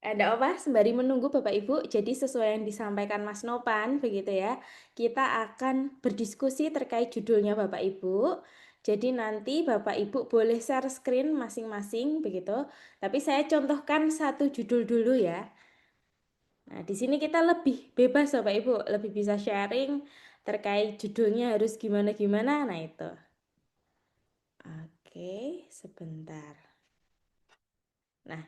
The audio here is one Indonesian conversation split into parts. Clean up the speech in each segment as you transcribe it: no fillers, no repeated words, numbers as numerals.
Ada apa? Sembari menunggu Bapak Ibu, jadi sesuai yang disampaikan Mas Nopan, begitu ya, kita akan berdiskusi terkait judulnya Bapak Ibu. Jadi nanti Bapak Ibu boleh share screen masing-masing, begitu. Tapi saya contohkan satu judul dulu ya. Nah, di sini kita lebih bebas Bapak Ibu, lebih bisa sharing terkait judulnya harus gimana-gimana. Nah, itu. Oke, sebentar. Nah,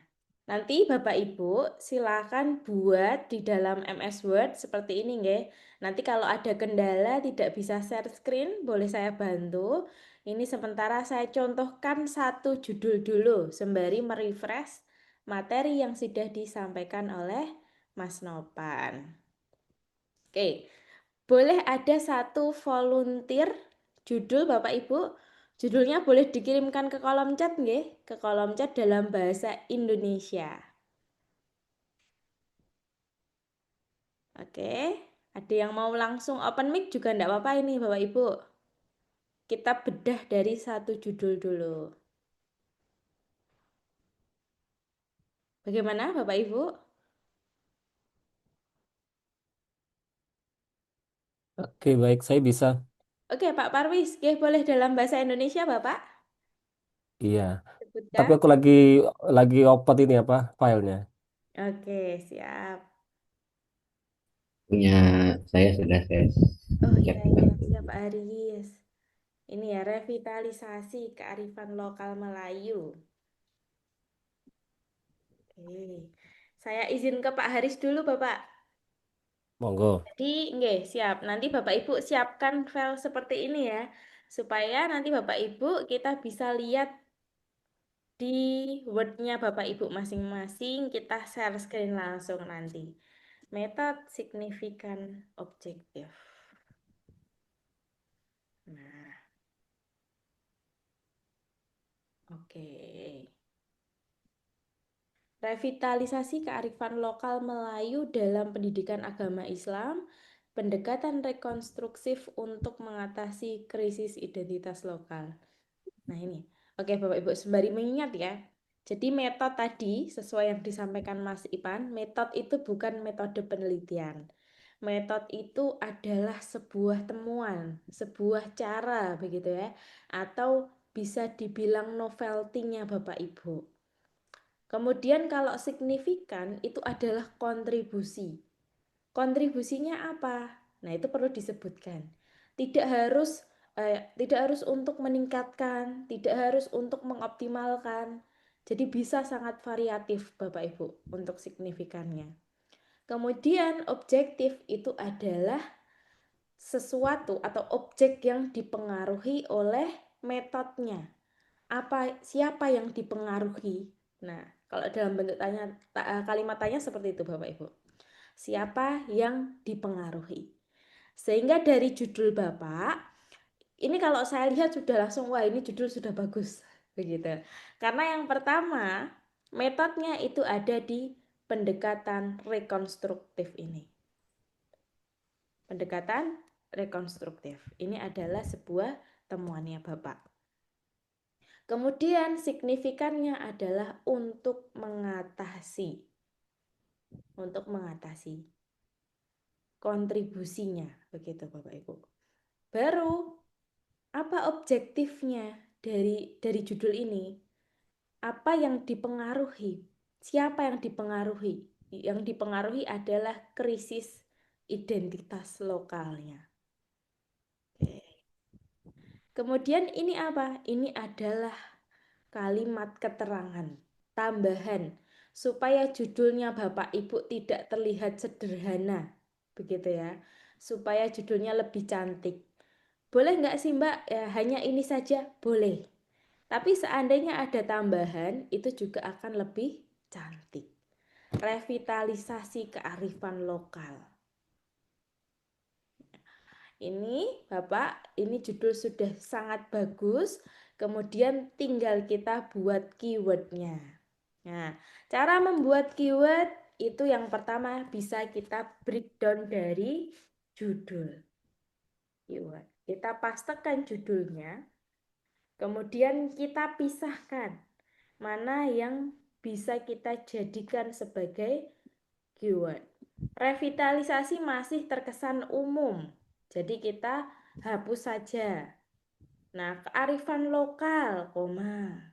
nanti Bapak Ibu silakan buat di dalam MS Word seperti ini nggih. Nanti kalau ada kendala tidak bisa share screen, boleh saya bantu. Ini sementara saya contohkan satu judul dulu sembari merefresh materi yang sudah disampaikan oleh Mas Nopan. Oke, boleh ada satu volunteer judul Bapak Ibu. Judulnya boleh dikirimkan ke kolom chat nggih, ke kolom chat dalam bahasa Indonesia. Oke, ada yang mau langsung open mic juga enggak apa-apa ini Bapak Ibu. Kita bedah dari satu judul dulu. Bagaimana Bapak Ibu? Oke, baik, saya bisa. Oke, Pak Parwis, oke, boleh dalam bahasa Indonesia Bapak Iya. Tapi sebutkan? aku lagi open ini apa filenya. Oke, siap. Punya saya sudah saya Oh cek iya juga. iya, siap Pak Aris. Ini ya revitalisasi kearifan lokal Melayu. Oke. Saya izin ke Pak Haris dulu Bapak. Monggo. Jadi, nggih, siap. Nanti Bapak Ibu siapkan file seperti ini ya, supaya nanti Bapak Ibu kita bisa lihat di Word-nya Bapak Ibu masing-masing, kita share screen langsung nanti. Metode signifikan objektif. Nah, oke. Revitalisasi kearifan lokal Melayu dalam pendidikan agama Islam, pendekatan rekonstruksif untuk mengatasi krisis identitas lokal. Nah ini, oke Bapak Ibu sembari mengingat ya. Jadi metode tadi sesuai yang disampaikan Mas Ipan, metode itu bukan metode penelitian. Metode itu adalah sebuah temuan, sebuah cara begitu ya, atau bisa dibilang novelty-nya Bapak Ibu. Kemudian kalau signifikan itu adalah kontribusi. Kontribusinya apa? Nah, itu perlu disebutkan. Tidak harus untuk meningkatkan, tidak harus untuk mengoptimalkan. Jadi bisa sangat variatif Bapak Ibu untuk signifikannya. Kemudian objektif itu adalah sesuatu atau objek yang dipengaruhi oleh metodenya. Siapa yang dipengaruhi? Nah, kalau dalam bentuk kalimat tanya seperti itu Bapak Ibu. Siapa yang dipengaruhi? Sehingga dari judul Bapak, ini kalau saya lihat sudah langsung, wah ini judul sudah bagus. Begitu. Karena yang pertama, metodenya itu ada di pendekatan rekonstruktif ini. Pendekatan rekonstruktif. Ini adalah sebuah temuannya Bapak. Kemudian signifikannya adalah untuk mengatasi kontribusinya, begitu Bapak Ibu. Baru apa objektifnya dari judul ini? Apa yang dipengaruhi? Siapa yang dipengaruhi? Yang dipengaruhi adalah krisis identitas lokalnya. Oke. Kemudian ini apa? Ini adalah kalimat keterangan tambahan supaya judulnya Bapak Ibu tidak terlihat sederhana, begitu ya. Supaya judulnya lebih cantik. Boleh nggak sih Mbak? Ya, hanya ini saja? Boleh. Tapi seandainya ada tambahan, itu juga akan lebih cantik. Revitalisasi kearifan lokal. Ini Bapak, ini judul sudah sangat bagus. Kemudian tinggal kita buat keywordnya. Nah, cara membuat keyword itu yang pertama bisa kita breakdown dari judul. Keyword. Kita pastekan judulnya, kemudian kita pisahkan mana yang bisa kita jadikan sebagai keyword. Revitalisasi masih terkesan umum, jadi kita hapus saja. Nah, kearifan lokal, koma.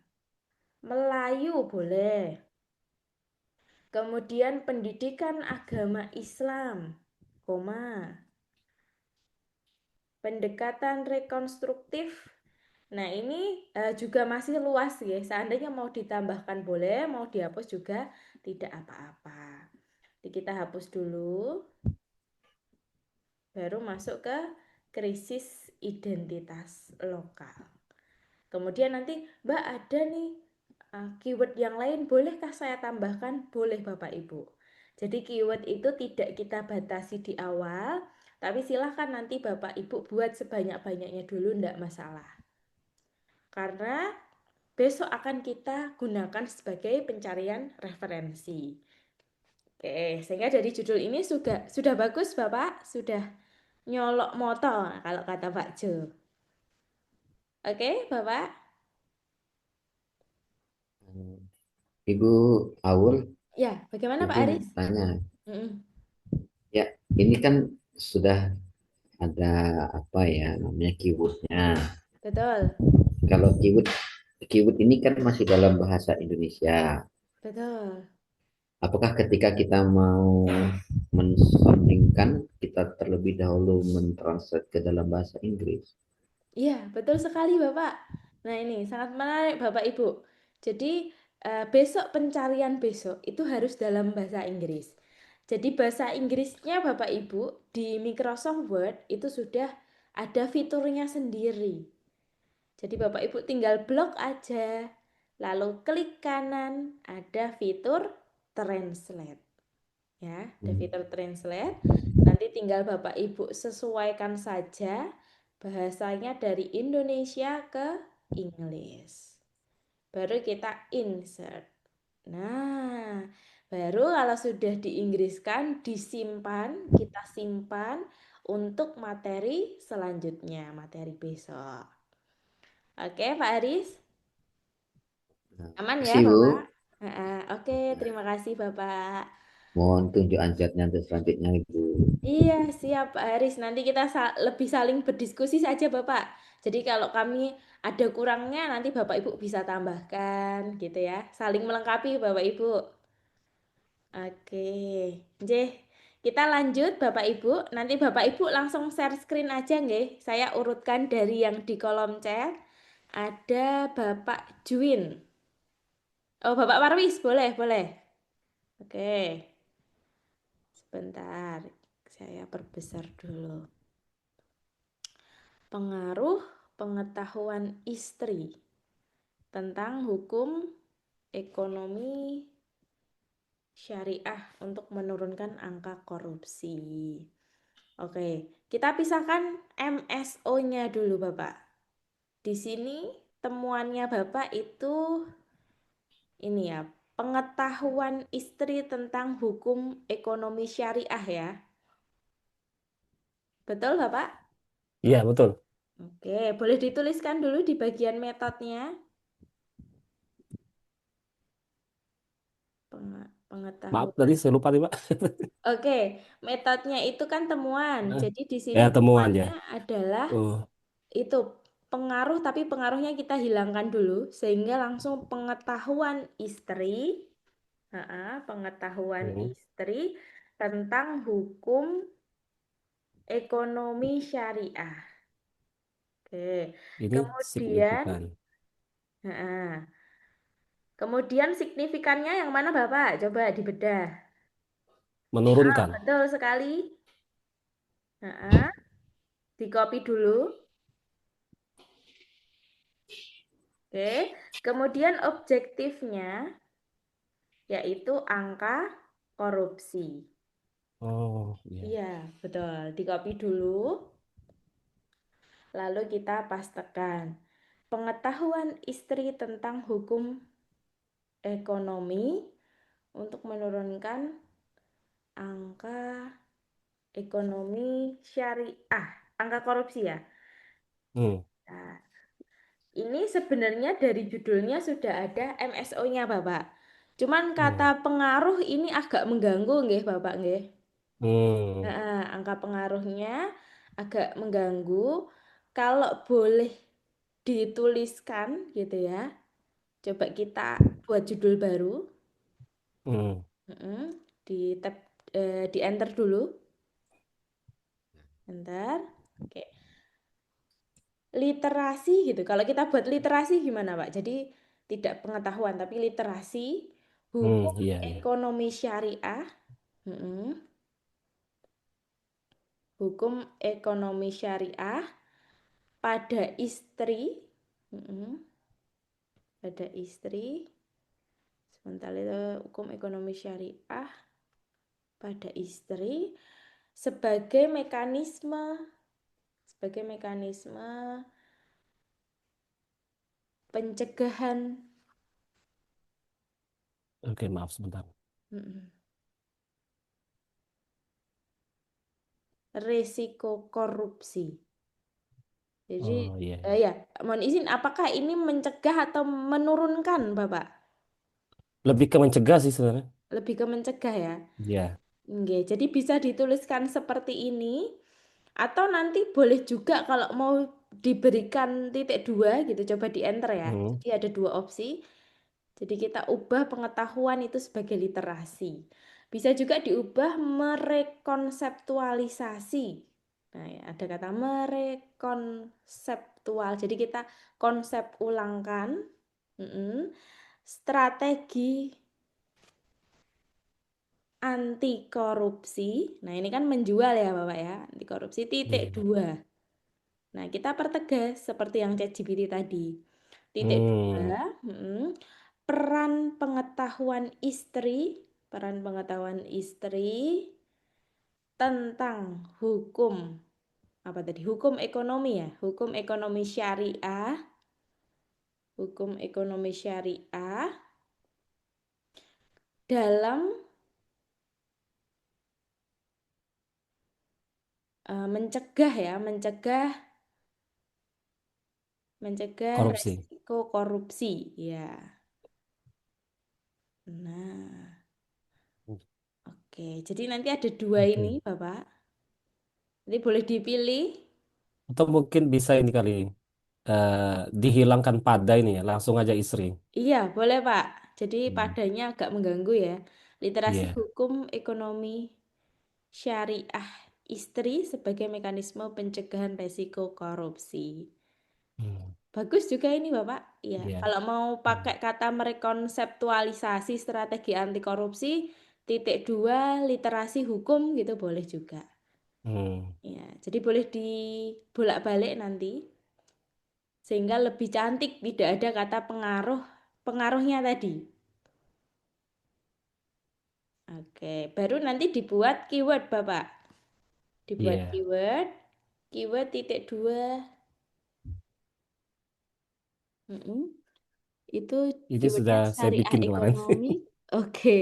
Melayu boleh. Kemudian pendidikan agama Islam, koma. Pendekatan rekonstruktif. Nah, ini juga masih luas ya. Seandainya mau ditambahkan boleh, mau dihapus juga tidak apa-apa. Jadi kita hapus dulu, baru masuk ke krisis identitas lokal. Kemudian nanti, Mbak ada nih keyword yang lain, bolehkah saya tambahkan? Boleh Bapak Ibu. Jadi keyword itu tidak kita batasi di awal, tapi silahkan nanti Bapak Ibu buat sebanyak-banyaknya dulu, enggak masalah. Karena besok akan kita gunakan sebagai pencarian referensi. Oke, sehingga dari judul ini sudah bagus Bapak, sudah nyolok moto kalau kata Pak Jo. Oke, Bapak? Ibu Aul, Ya, bagaimana Pak izin Aris? tanya. Mm-mm. Ya, ini kan sudah ada apa ya namanya keywordnya. Betul, Kalau keyword ini kan masih dalam bahasa Indonesia. betul. Apakah ketika kita mau mensandingkan, kita terlebih dahulu mentranslate ke dalam bahasa Inggris? Iya, betul sekali Bapak. Nah, ini sangat menarik Bapak Ibu. Jadi, besok pencarian besok itu harus dalam bahasa Inggris. Jadi, bahasa Inggrisnya Bapak Ibu di Microsoft Word itu sudah ada fiturnya sendiri. Jadi, Bapak Ibu tinggal blok aja, lalu klik kanan, ada fitur translate. Ya, ada fitur translate. Nanti tinggal Bapak Ibu sesuaikan saja bahasanya dari Indonesia ke Inggris. Baru kita insert. Nah, baru kalau sudah diinggriskan, disimpan, kita simpan untuk materi selanjutnya, materi besok. Oke, Pak Aris? Nah, Aman ya, kasih Bu. Bapak? Oke, terima kasih, Bapak. Mohon tunjuk anjatnya untuk selanjutnya Ibu. Iya, siap Pak Haris. Nanti kita lebih saling berdiskusi saja, Bapak. Jadi kalau kami ada kurangnya, nanti Bapak Ibu bisa tambahkan, gitu ya. Saling melengkapi, Bapak Ibu. Oke, Jeh. Kita lanjut, Bapak Ibu. Nanti Bapak Ibu langsung share screen aja, nggih. Saya urutkan dari yang di kolom chat. Ada Bapak Juin. Oh, Bapak Marwis, boleh, boleh. Oke, sebentar. Saya perbesar dulu. Pengaruh pengetahuan istri tentang hukum ekonomi syariah untuk menurunkan angka korupsi. Oke, kita pisahkan MSO-nya dulu, Bapak. Di sini temuannya Bapak itu ini ya, pengetahuan istri tentang hukum ekonomi syariah ya. Betul, Bapak? Iya, betul. Oke, boleh dituliskan dulu di bagian metodenya. Maaf, Pengetahuan. tadi saya lupa nih, Pak. Oke, metodenya itu kan temuan. Hah? Jadi di sini Ya, temuan ya. temuannya adalah Oh, itu pengaruh, tapi pengaruhnya kita hilangkan dulu sehingga langsung pengetahuan istri, pengetahuan hmm. istri tentang hukum ekonomi syariah. Oke, Ini kemudian, signifikan. kemudian signifikannya yang mana Bapak? Coba dibedah. Menurunkan. Betul sekali. Di copy dulu. Oke, kemudian objektifnya yaitu angka korupsi. Oh, iya. Iya, betul. Di copy dulu, lalu kita pastekan. Pengetahuan istri tentang hukum ekonomi untuk menurunkan angka ekonomi syariah, angka korupsi ya. Hmm. Nah, ini sebenarnya dari judulnya sudah ada MSO-nya, Bapak. Cuman kata Hmm. pengaruh ini agak mengganggu nggih Bapak nggih. Hmm. Angka pengaruhnya agak mengganggu. Kalau boleh dituliskan gitu ya. Coba kita buat judul baru. Hmm. Mm-mm. Di tab di enter dulu. Enter. Oke. Literasi gitu. Kalau kita buat literasi gimana, Pak? Jadi tidak pengetahuan tapi literasi, hukum Iya, iya. ekonomi syariah, mm-mm. Hukum ekonomi syariah pada istri, mm-mm. Pada istri. Sebentar itu hukum ekonomi syariah pada istri sebagai mekanisme pencegahan, Oke, maaf sebentar. mm-mm, risiko korupsi. Jadi Oh, iya, iya. ya, mohon izin, apakah ini mencegah atau menurunkan, Bapak? Lebih ke mencegah sih sebenarnya. Lebih ke mencegah ya. Iya. Oke, jadi bisa dituliskan seperti ini, atau nanti boleh juga kalau mau diberikan titik dua gitu, coba di enter ya. Hmm. Jadi ada dua opsi. Jadi kita ubah pengetahuan itu sebagai literasi. Bisa juga diubah merekonseptualisasi. Nah, ya, ada kata merekonseptual. Jadi kita konsep ulangkan, strategi anti korupsi. Nah, ini kan menjual ya, Bapak ya. Anti korupsi titik Iya. dua. Nah, kita pertegas seperti yang ChatGPT tadi. Titik Hmm. dua, peran pengetahuan istri, peran pengetahuan istri tentang hukum, apa tadi? Hukum ekonomi ya, hukum ekonomi syariah dalam mencegah ya, mencegah Korupsi. resiko korupsi ya. Nah, oke. Jadi nanti ada dua ini, Oke. Bapak. Jadi boleh dipilih. Atau mungkin bisa ini kali eh, dihilangkan pada ini ya, langsung aja istri. Iya, boleh, Pak. Jadi Hmm. padanya agak mengganggu ya. Literasi Iya. hukum ekonomi syariah istri sebagai mekanisme pencegahan resiko korupsi. Hmm. Bagus juga ini, Bapak. Iya, Iya. kalau mau pakai Hmm. kata merekonseptualisasi strategi anti korupsi, titik dua, literasi hukum gitu boleh juga. Hmm. Ya, jadi boleh dibolak-balik nanti sehingga lebih cantik, tidak ada kata pengaruhnya tadi. Oke, baru nanti dibuat keyword, Bapak. Dibuat Iya. keyword, keyword titik dua, mm-mm. Itu Ini keywordnya sudah saya syariah bikin kemarin. ekonomi. Oke,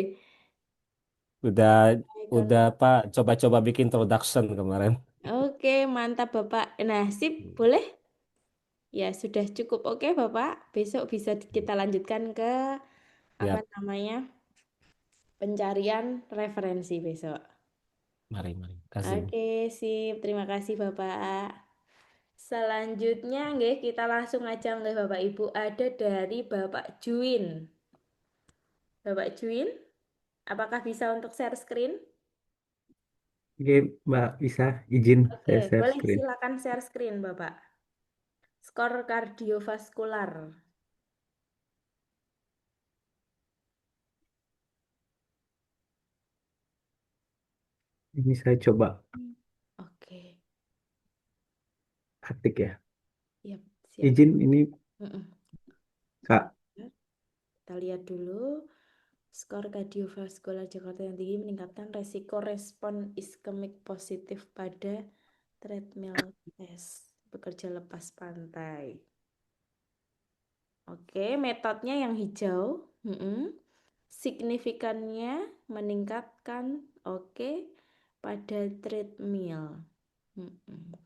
Udah udah ekonomi. apa coba-coba bikin introduction kemarin. Oke, mantap Bapak. Nah, sip, boleh? Ya, sudah cukup. Oke, Bapak. Besok bisa kita lanjutkan ke apa Ya, namanya? Pencarian referensi besok. mari mari. Kasih. Oke, sip. Terima kasih, Bapak. Selanjutnya, nggih, kita langsung aja nggih Bapak Ibu. Ada dari Bapak Juin. Bapak Juin, apakah bisa untuk share screen? Oke, Mbak, bisa izin Oke, saya share boleh screen. silakan share screen, Bapak. Skor kardiovaskular. Ini saya coba Oke, ketik ya. siap, siap. Izin ini Mm-mm. Kak. Sebentar. Kita lihat dulu. Skor kardiovaskular Jakarta yang tinggi meningkatkan resiko respon iskemik positif pada treadmill test. Bekerja lepas pantai. Oke, metodenya yang hijau. Mm-mm. Signifikannya meningkatkan, oke, pada treadmill. Mm-mm.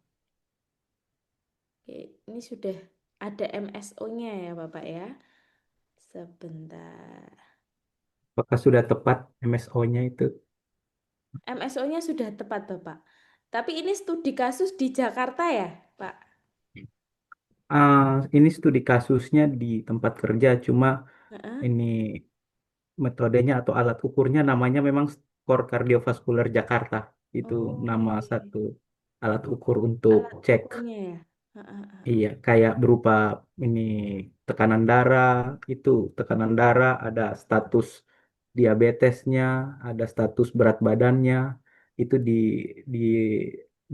Oke, ini sudah ada MSO-nya ya, Bapak ya. Sebentar. apakah sudah tepat MSO-nya itu? MSO-nya sudah tepat, Bapak. Tapi ini studi kasus di Jakarta ya, Pak? Ini studi kasusnya di tempat kerja, cuma Heeh. ini metodenya atau alat ukurnya namanya memang skor kardiovaskular Jakarta. Itu Oh, nama oke. satu alat ukur untuk Alat cek. ukurnya ya. Heeh, heeh. Iya, kayak berupa ini tekanan darah, itu tekanan darah, ada status diabetesnya, ada status berat badannya, itu di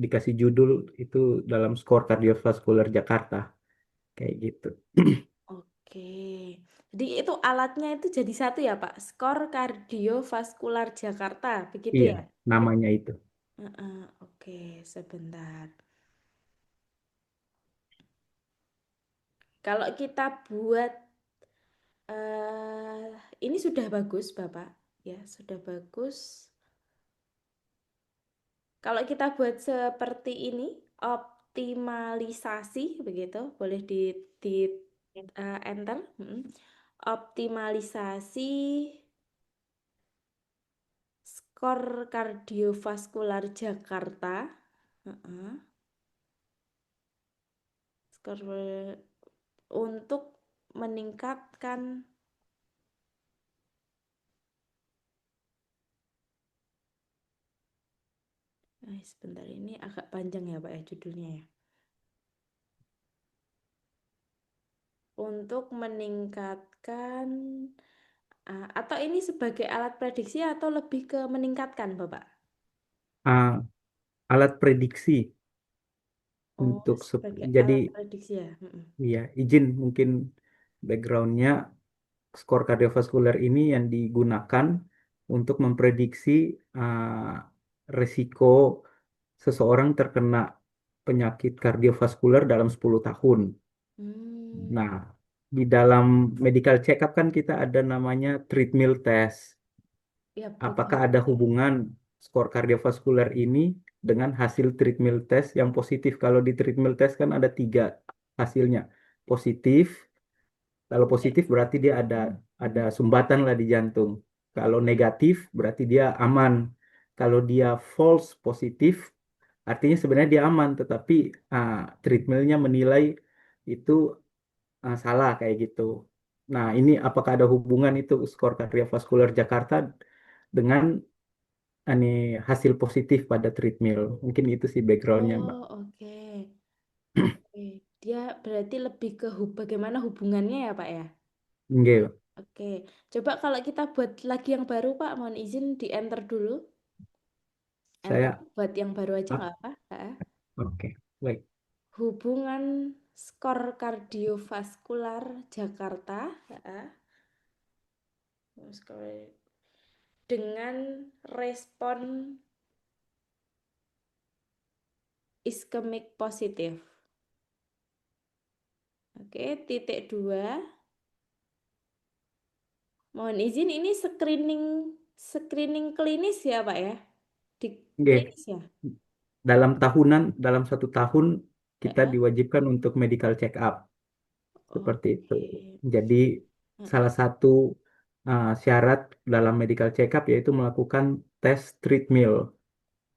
dikasih judul itu dalam skor kardiovaskular Jakarta, kayak gitu. Oke. Jadi itu alatnya itu jadi satu ya, Pak? Skor Kardiovaskular Jakarta, begitu Iya, ya? namanya itu. Heeh, oke, sebentar. Kalau kita buat eh ini sudah bagus, Bapak. Ya, sudah bagus. Kalau kita buat seperti ini, optimalisasi begitu, boleh di enter. Optimalisasi skor kardiovaskular Jakarta. Heeh. Skor untuk meningkatkan. Sebentar ini agak panjang ya Pak ya judulnya ya. Untuk meningkatkan atau ini sebagai alat prediksi atau lebih ke meningkatkan Bapak? Ah, alat prediksi Oh, untuk sebagai jadi alat prediksi ya. Mm-mm. ya izin mungkin backgroundnya skor kardiovaskuler ini yang digunakan untuk memprediksi risiko seseorang terkena penyakit kardiovaskuler dalam 10 tahun. Hmm, Nah, di dalam medical check up kan kita ada namanya treadmill test. ya Apakah betul. ada hubungan skor kardiovaskuler ini dengan hasil treadmill test yang positif? Kalau di treadmill test kan ada tiga hasilnya. Positif, kalau positif berarti dia ada sumbatan lah di jantung. Kalau negatif berarti dia aman. Kalau dia false positif artinya sebenarnya dia aman, tetapi treadmillnya menilai itu salah kayak gitu. Nah, ini apakah ada hubungan itu skor kardiovaskuler Jakarta dengan ini hasil positif pada treadmill? Mungkin itu sih backgroundnya, Mbak. Oh, oke. Oke. Dia berarti lebih ke bagaimana hubungannya ya Pak ya? Nggih, Oke. Coba kalau kita buat lagi yang baru Pak, mohon izin di enter dulu. Enter saya buat yang baru aja ah, nggak apa? oke, baik. Hubungan skor kardiovaskular Jakarta dengan respon iskemik positif. Oke, titik dua. Mohon izin ini screening screening klinis ya Pak ya? Di Nggih, klinis ya? dalam tahunan, dalam 1 tahun kita Ya. diwajibkan untuk medical check up seperti itu. Oke. Jadi salah satu syarat dalam medical check up yaitu melakukan tes treadmill.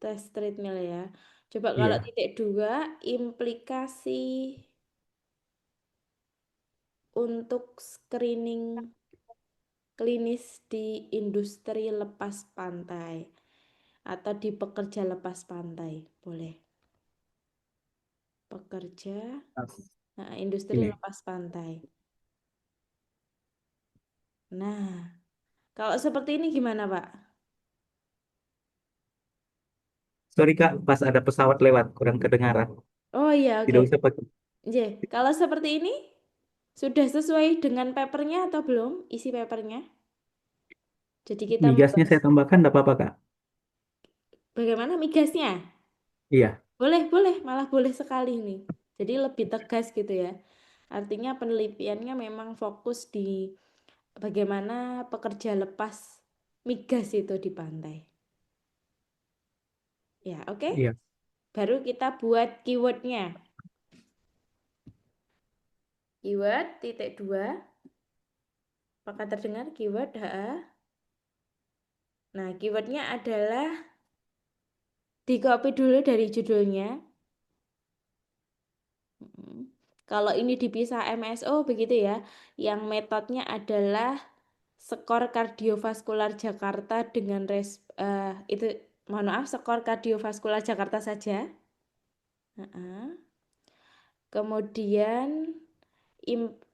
Tes treadmill ya. Coba kalau Iya. titik dua, implikasi untuk screening klinis di industri lepas pantai atau di pekerja lepas pantai. Boleh. Pekerja, industri Ini, lepas pantai. Nah, kalau seperti ini gimana Pak? sorry Kak, pas ada pesawat lewat kurang kedengaran. Oh iya, oke. Tidak usah pakai. Kalau seperti ini, sudah sesuai dengan papernya atau belum? Isi papernya. Jadi kita Migasnya membahas saya tambahkan, tidak apa-apa Kak? bagaimana migasnya. Iya, Boleh, boleh, malah boleh sekali nih. Jadi lebih tegas gitu ya. Artinya penelitiannya memang fokus di bagaimana pekerja lepas migas itu di pantai. Ya, oke. iya. Baru kita buat keywordnya. Keyword titik dua. Apakah terdengar keyword? Nah, keywordnya adalah di-copy dulu dari judulnya. Kalau ini dipisah MSO begitu ya, yang metodenya adalah skor kardiovaskular Jakarta dengan itu mohon maaf, skor kardiovaskular Jakarta saja. Kemudian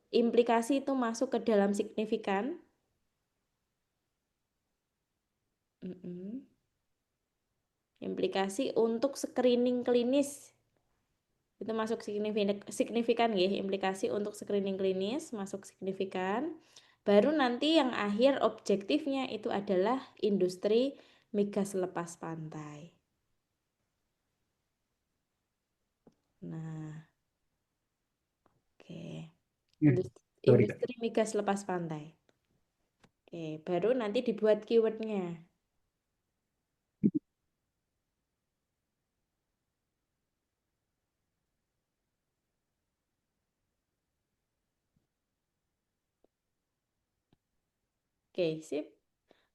implikasi itu masuk ke dalam signifikan. Implikasi untuk screening klinis itu masuk signifikan ya, implikasi untuk screening klinis masuk signifikan. Baru nanti yang akhir objektifnya itu adalah industri migas lepas pantai. Nah, oke. Sorry, Kak. Industri migas lepas pantai. Oke, baru nanti dibuat keywordnya. Oke, sip.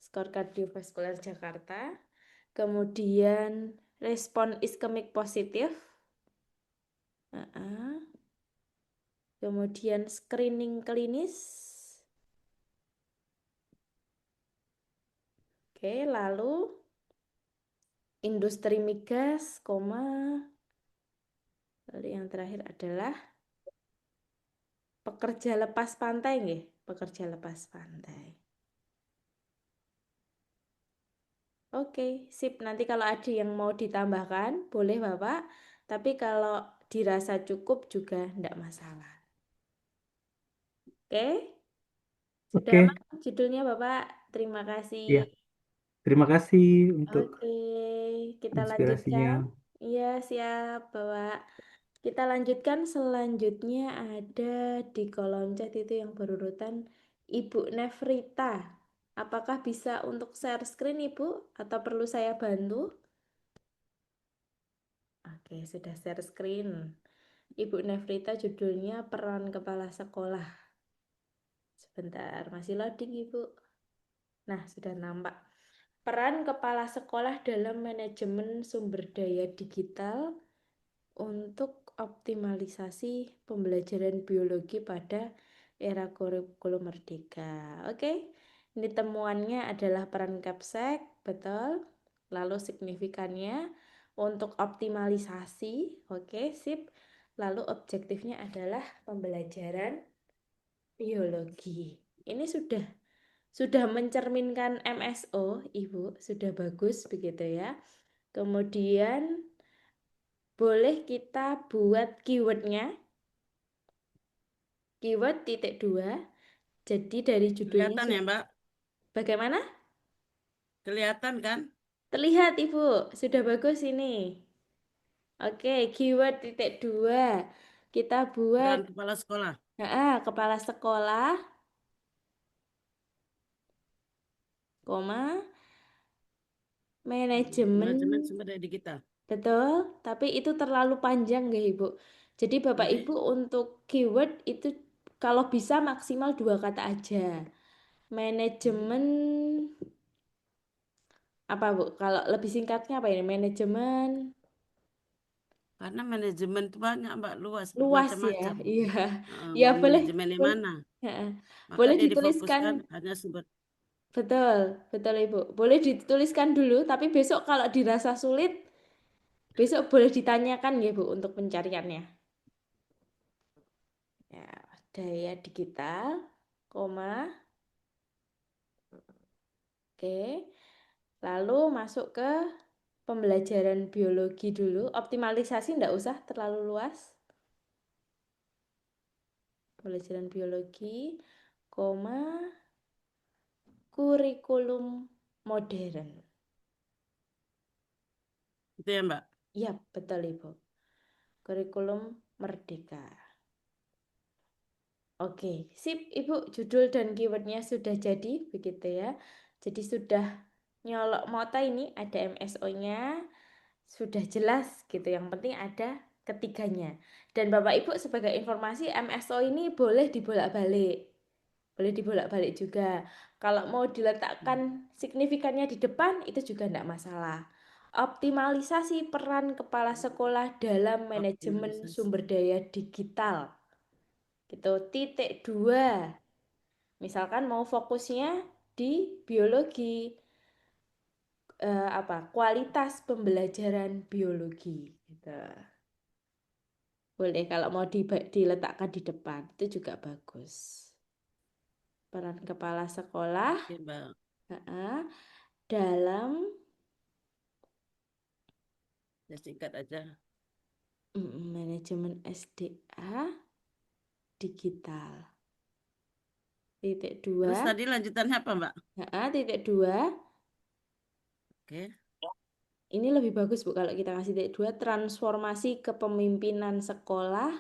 Skor kardiovaskular Jakarta. Kemudian respon iskemik positif. Kemudian screening klinis. Oke, lalu industri migas, lalu yang terakhir adalah pekerja lepas pantai, nggih, pekerja lepas pantai. Oke, sip. Nanti kalau ada yang mau ditambahkan, boleh Bapak. Tapi kalau dirasa cukup juga enggak masalah. Oke? Sudah Oke, aman judulnya Bapak? Terima kasih. ya. Terima kasih untuk Oke, kita inspirasinya. lanjutkan. Iya, siap, Bapak. Kita lanjutkan selanjutnya ada di kolom chat itu yang berurutan Ibu Nefrita. Apakah bisa untuk share screen Ibu atau perlu saya bantu? Oke, sudah share screen. Ibu Nefrita judulnya peran kepala sekolah. Sebentar, masih loading Ibu. Nah, sudah nampak. Peran kepala sekolah dalam manajemen sumber daya digital untuk optimalisasi pembelajaran biologi pada era kurikulum merdeka. Oke, ini temuannya adalah peran Capsek, betul. Lalu signifikannya untuk optimalisasi, oke, sip. Lalu objektifnya adalah pembelajaran biologi. Ini sudah mencerminkan MSO, Ibu, sudah bagus begitu ya. Kemudian boleh kita buat keywordnya, keyword titik 2. Jadi dari judulnya Kelihatan ya, Mbak? bagaimana? Kelihatan kan? Terlihat Ibu, sudah bagus ini. Oke, keyword titik 2. Kita buat Peran kepala sekolah. kepala sekolah, koma, manajemen. Manajemen sumber daya digital. Betul, tapi itu terlalu panjang nggak Ibu? Jadi Bapak Oke. Ibu untuk keyword itu kalau bisa maksimal 2 kata aja. Manajemen apa Bu? Kalau lebih singkatnya apa ini? Manajemen Karena manajemen itu banyak, Mbak, luas, luas ya. bermacam-macam. Iya. Ya Mau boleh, manajemen yang boleh. mana? Heeh. Maka Boleh dia dituliskan. difokuskan hanya sumber. Betul, betul Ibu. Boleh dituliskan dulu, tapi besok kalau dirasa sulit, besok boleh ditanyakan ya Bu untuk pencariannya. Ya, daya digital, koma. Oke. Lalu masuk ke pembelajaran biologi dulu. Optimalisasi enggak usah terlalu luas. Pembelajaran biologi, koma, kurikulum modern. Itu ya, Mbak? Iya, betul Ibu. Kurikulum merdeka. Oke, sip Ibu, judul dan keywordnya sudah jadi, begitu ya. Jadi sudah nyolok mota ini, ada MSO-nya, sudah jelas gitu. Yang penting ada ketiganya. Dan Bapak Ibu sebagai informasi, MSO ini boleh dibolak-balik. Boleh dibolak-balik juga. Kalau mau diletakkan signifikannya di depan, itu juga tidak masalah. Optimalisasi peran kepala sekolah dalam manajemen Optimalisasi. sumber daya digital. Gitu. Titik 2. Misalkan mau fokusnya di biologi, kualitas pembelajaran biologi. Gitu. Boleh kalau mau diletakkan di depan, itu juga bagus. Peran kepala sekolah Oke, Mbak. dalam Ya, singkat aja. manajemen SDA digital. Titik Terus 2. tadi lanjutannya apa, Mbak? Titik 2. Oke. Ini lebih bagus Bu kalau kita kasih titik 2, transformasi kepemimpinan sekolah.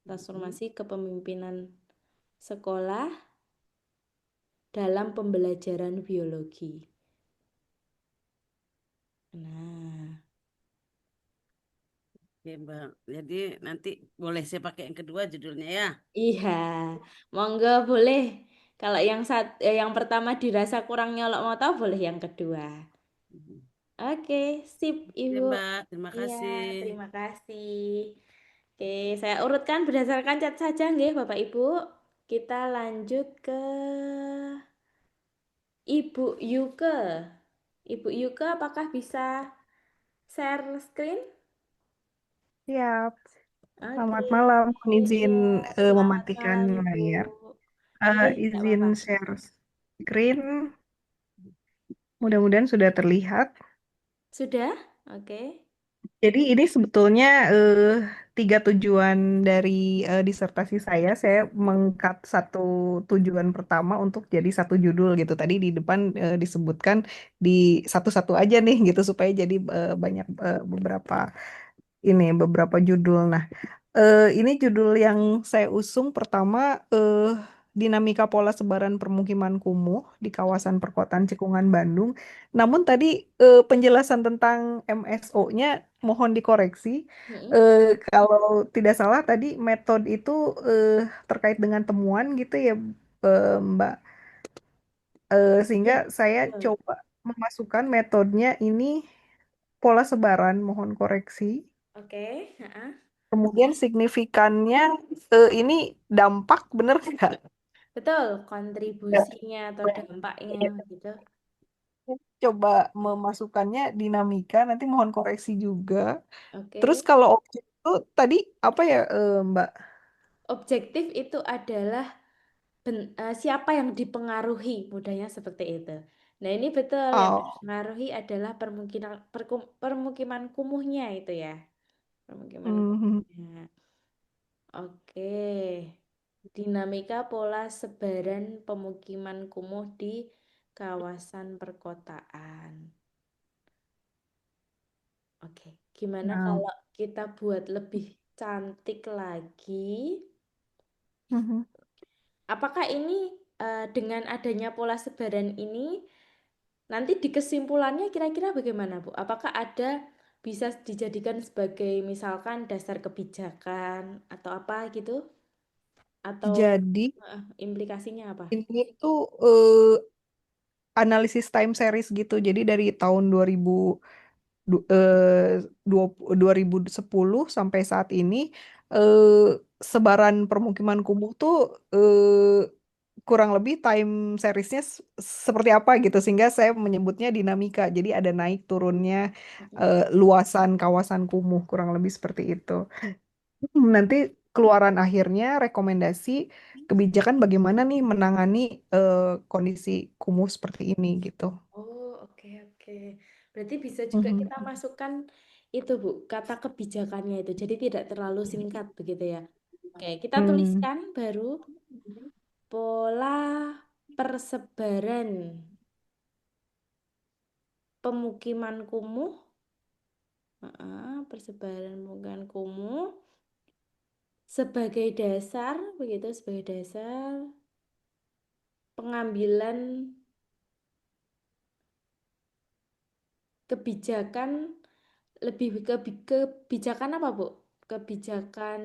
Transformasi kepemimpinan sekolah dalam pembelajaran biologi. Nah, Oke, Mbak. Jadi nanti boleh saya pakai yang kedua judulnya ya. iya, monggo boleh. Kalau yang pertama dirasa kurang nyolok mau tahu, boleh yang kedua. Oke, sip Oke, Ibu. Mbak. Terima Iya, kasih. terima kasih. Oke, saya urutkan berdasarkan cat saja nggih, Bapak Ibu. Kita lanjut ke Ibu Yuke. Ibu Yuke, apakah bisa share screen? Siap. Oke, Selamat malam. Mohon izin iya, selamat mematikan malam Ibu. layar. Tidak Izin apa-apa. share screen. Mudah-mudahan sudah terlihat. Sudah? Oke. Jadi ini sebetulnya tiga tujuan dari disertasi saya. Saya mengkat satu tujuan pertama untuk jadi satu judul gitu. Tadi di depan disebutkan di satu-satu aja nih gitu supaya jadi banyak beberapa judul. Nah, ini judul yang saya usung pertama, dinamika pola sebaran permukiman kumuh di kawasan perkotaan Cekungan, Bandung. Namun tadi penjelasan tentang MSO-nya mohon dikoreksi. Mm-mm. Kalau tidak salah tadi metode itu eh, terkait dengan temuan gitu ya, Mbak. Sehingga Iya, saya betul. coba memasukkan metodenya ini pola sebaran, mohon koreksi. Oke. Ha-ha. Kemudian signifikannya ini dampak bener nggak? Betul, Ya. kontribusinya atau dampaknya gitu. Coba memasukkannya dinamika, nanti mohon koreksi juga. Terus Oke. kalau objek itu tadi apa ya Mbak? Objektif itu adalah siapa yang dipengaruhi, mudahnya seperti itu. Nah, ini betul yang Oh, dipengaruhi adalah permukiman kumuhnya itu ya. Permukiman mhm. kumuhnya. Oke. Dinamika pola sebaran pemukiman kumuh di kawasan perkotaan. Oke. Gimana Nah, kalau kita buat lebih cantik lagi? mhm. Apakah ini dengan adanya pola sebaran ini nanti di kesimpulannya kira-kira bagaimana, Bu? Apakah ada bisa dijadikan sebagai misalkan dasar kebijakan atau apa gitu? Atau Jadi implikasinya apa? ini tuh analisis time series gitu. Jadi dari tahun 2010 sampai saat ini sebaran permukiman kumuh tuh kurang lebih time seriesnya seperti apa gitu sehingga saya menyebutnya dinamika. Jadi ada naik turunnya Oke. luasan kawasan kumuh kurang lebih seperti itu. Nanti keluaran akhirnya rekomendasi kebijakan bagaimana nih menangani eh, kondisi kumuh seperti ini gitu. Oh, oke, oke. Berarti bisa juga Mhm. kita masukkan itu, Bu, kata kebijakannya itu. Jadi tidak terlalu singkat begitu ya. Oke, kita Hmm. tuliskan baru pola persebaran pemukiman kumuh. Persebaran pemukiman kumuh sebagai dasar, begitu, sebagai dasar pengambilan kebijakan lebih kebijakan apa, Bu? Kebijakan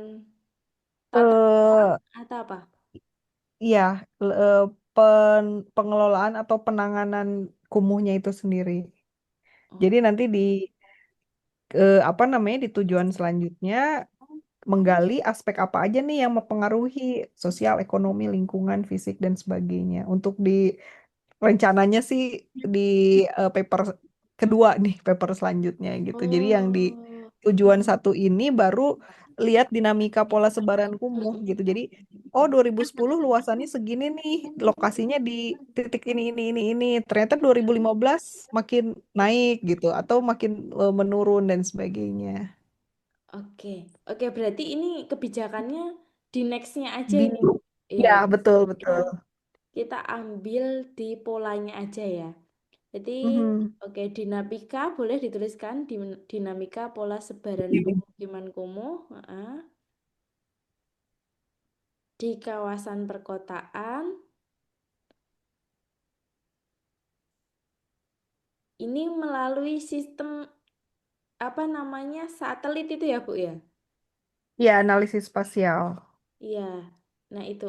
tata ruang Eh, atau apa? iya, pengelolaan atau penanganan kumuhnya itu sendiri. Jadi Oh, nanti apa namanya di tujuan selanjutnya menggali aspek apa aja nih yang mempengaruhi sosial, ekonomi, lingkungan, fisik dan sebagainya. Untuk di rencananya sih di paper kedua nih, paper selanjutnya gitu. Jadi yang di oh, tujuan satu ini baru lihat dinamika pola sebaran kumuh gitu. Jadi oh 2010 luasannya segini nih, lokasinya di titik ini. Ternyata 2015 makin naik gitu atau makin menurun dan sebagainya. oke. Oke, berarti ini kebijakannya di nextnya aja Di ini, Bu. Ya, Ya, betul kita betul. kita ambil di polanya aja ya. Jadi, Mhm. oke, dinamika boleh dituliskan dinamika pola sebaran pemukiman kumuh, di kawasan perkotaan. Ini melalui sistem apa namanya satelit itu ya, Bu ya? Ya, analisis spasial. Iya. Nah, itu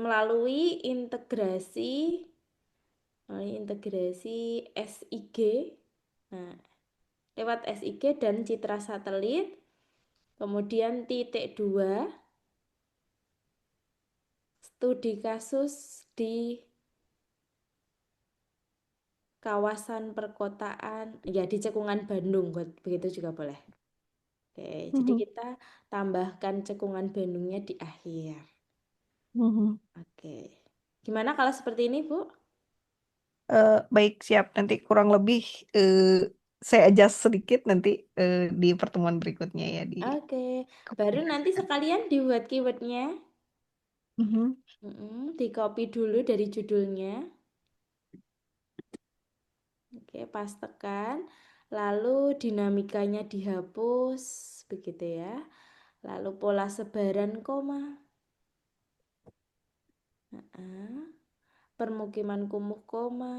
melalui integrasi SIG. Nah, lewat SIG dan citra satelit. Kemudian titik 2, studi kasus di kawasan perkotaan, ya di Cekungan Bandung, begitu juga boleh. Oke, jadi Mhm. kita tambahkan Cekungan Bandungnya di akhir. Mhm. Oke. Gimana kalau seperti ini, Bu? Baik, siap. Nanti kurang lebih eh, saya adjust sedikit nanti di pertemuan berikutnya ya di Oke. Baru nanti komunikasikan. sekalian dibuat keywordnya. Mhm. Di copy dulu dari judulnya. Oke, pastekan. Lalu dinamikanya dihapus, begitu ya. Lalu pola sebaran koma. Permukiman kumuh koma.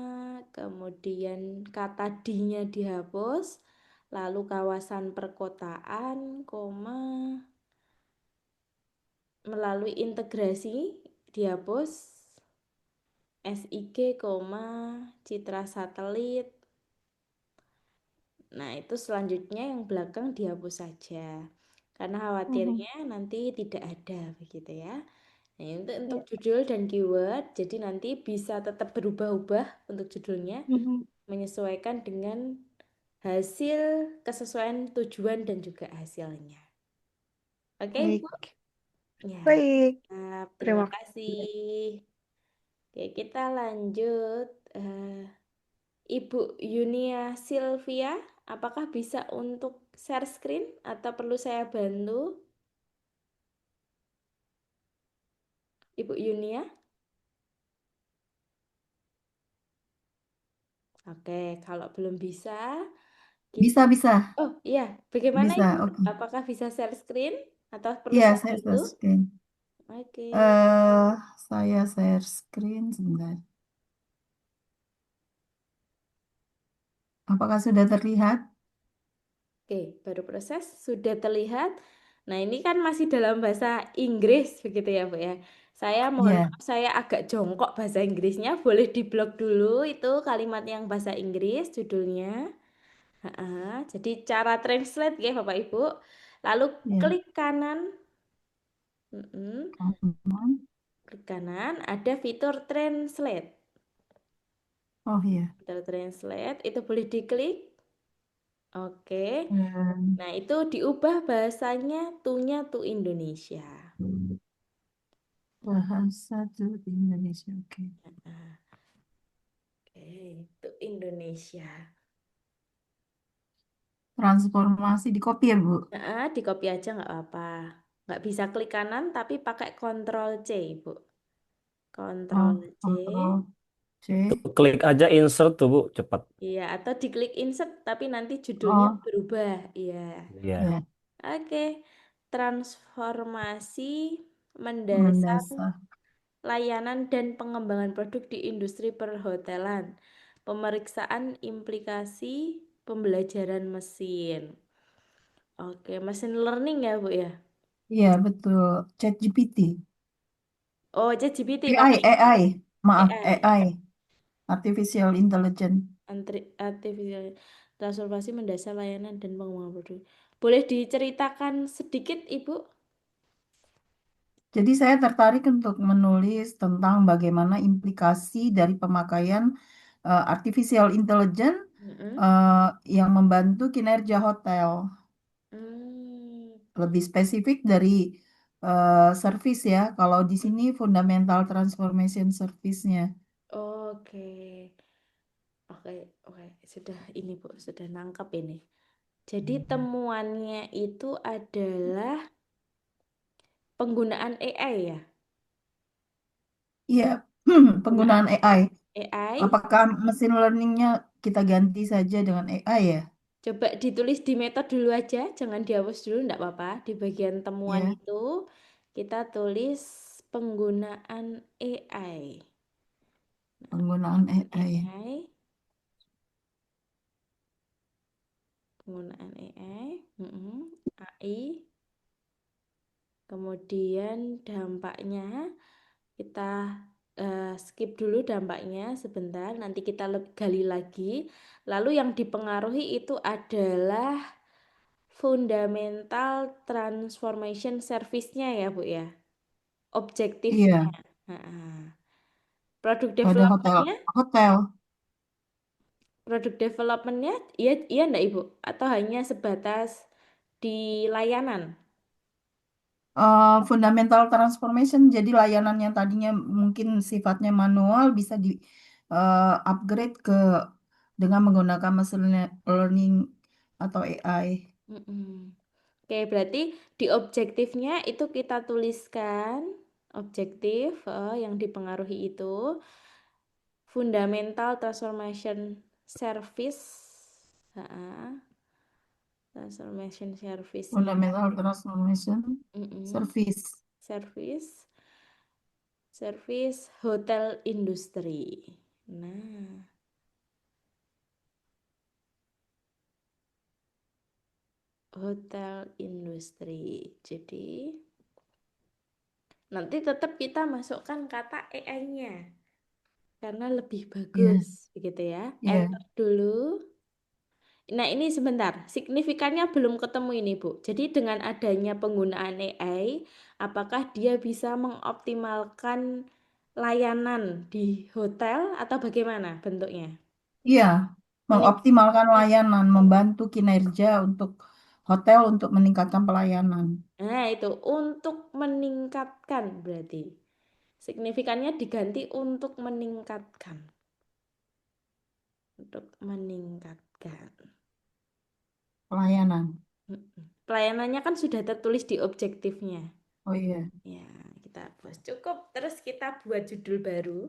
Kemudian kata D-nya dihapus. Lalu kawasan perkotaan koma. Melalui integrasi dihapus. SIG, citra satelit. Nah, itu selanjutnya yang belakang dihapus saja. Karena Mhm. khawatirnya nanti tidak ada, begitu ya. Nah, untuk Ya. judul dan keyword, jadi nanti bisa tetap berubah-ubah untuk judulnya, Mhm. menyesuaikan dengan hasil kesesuaian tujuan dan juga hasilnya. Oke, Bu? Baik, Ya, baik. terima Terima kasih. kasih. Oke, kita lanjut. Ibu Yunia Silvia, apakah bisa untuk share screen atau perlu saya bantu? Ibu Yunia? Oke, kalau belum bisa, kita... Bisa, bisa, Oh iya, bagaimana bisa. Ibu? Oke. Apakah bisa share screen atau perlu Iya, saya saya bantu? share screen. Oke, eh saya share screen sebentar. Apakah sudah terlihat? oke, baru proses, sudah terlihat. Nah, ini kan masih dalam bahasa Inggris, begitu ya, Bu ya. Saya mohon Iya, maaf, saya agak jongkok bahasa Inggrisnya. Boleh diblok dulu itu kalimat yang bahasa Inggris, judulnya. Jadi cara translate ya Bapak Ibu. Lalu iya. klik kanan, mm-mm, Kanan. klik kanan ada fitur translate. Oh iya. Fitur translate itu boleh diklik. Oke. Eh, Nah, itu diubah bahasanya tunya to Indonesia. bahasa tuh di Indonesia. Oke. Oke, to Indonesia. Transformasi di copy ya, Bu? Di copy aja nggak apa-apa. Nggak bisa klik kanan tapi pakai Ctrl C, Ibu. Ctrl Oh, C. Ctrl C. Klik aja insert tuh Bu, cepat. Iya, atau diklik insert tapi nanti judulnya Oh, berubah. Iya. Iya. ya. Oke. Transformasi mendasar Mendasar. layanan dan pengembangan produk di industri perhotelan. Pemeriksaan implikasi pembelajaran mesin. Oke, mesin learning ya, Bu ya. Iya, betul. ChatGPT. Oh, ChatGPT AI, pakai ini. AI, maaf, AI. AI, Artificial Intelligence. Artificial transformasi mendasar layanan dan pengembangan produk. Boleh diceritakan sedikit, Ibu? Jadi saya tertarik untuk menulis tentang bagaimana implikasi dari pemakaian artificial intelligence Mm-mm. yang membantu kinerja hotel. Hmm, Lebih spesifik dari service ya. Kalau di sini fundamental transformation service-nya. Oke. Oke, oke. Sudah ini, Bu, sudah nangkep ini. Jadi temuannya itu adalah penggunaan AI ya? Iya, Penggunaan penggunaan AI. AI. Apakah mesin learning-nya kita ganti saja dengan AI ya? Coba ditulis di metode dulu aja, jangan dihapus dulu, enggak apa-apa. Di bagian temuan Ya, itu kita tulis penggunaan AI. penggunaan AI. AI, penggunaan AI, AI. Kemudian dampaknya kita skip dulu dampaknya sebentar, nanti kita gali lagi. Lalu yang dipengaruhi itu adalah fundamental transformation service-nya ya, Bu ya. Objektifnya. Iya, Nah, produk pada hotel. development-nya, Hotel. produk development-nya, iya iya enggak Ibu? Atau hanya sebatas di layanan? Fundamental transformation, jadi layanan yang tadinya mungkin sifatnya manual bisa di upgrade dengan menggunakan machine learning atau AI. Mm-mm. Oke, berarti di objektifnya itu kita tuliskan objektif yang dipengaruhi itu fundamental transformation service, transformation service-nya, Fundamental transformation mm-mm, service. service, service hotel industry. Nah, hotel industry. Jadi nanti tetap kita masukkan kata AI-nya karena lebih Ya, bagus, begitu ya. ya. Enter dulu. Nah, ini sebentar, signifikannya belum ketemu ini, Bu. Jadi dengan adanya penggunaan AI, apakah dia bisa mengoptimalkan layanan di hotel atau bagaimana bentuknya? Iya, Mening- mengoptimalkan layanan, membantu kinerja untuk hotel untuk meningkatkan pelayanan. Nah, itu untuk meningkatkan berarti. Signifikannya diganti untuk meningkatkan. Untuk meningkatkan. Pelayanan. Pelayanannya kan sudah tertulis di objektifnya. Oh iya, Ya, kita hapus. Cukup. Terus kita buat judul baru.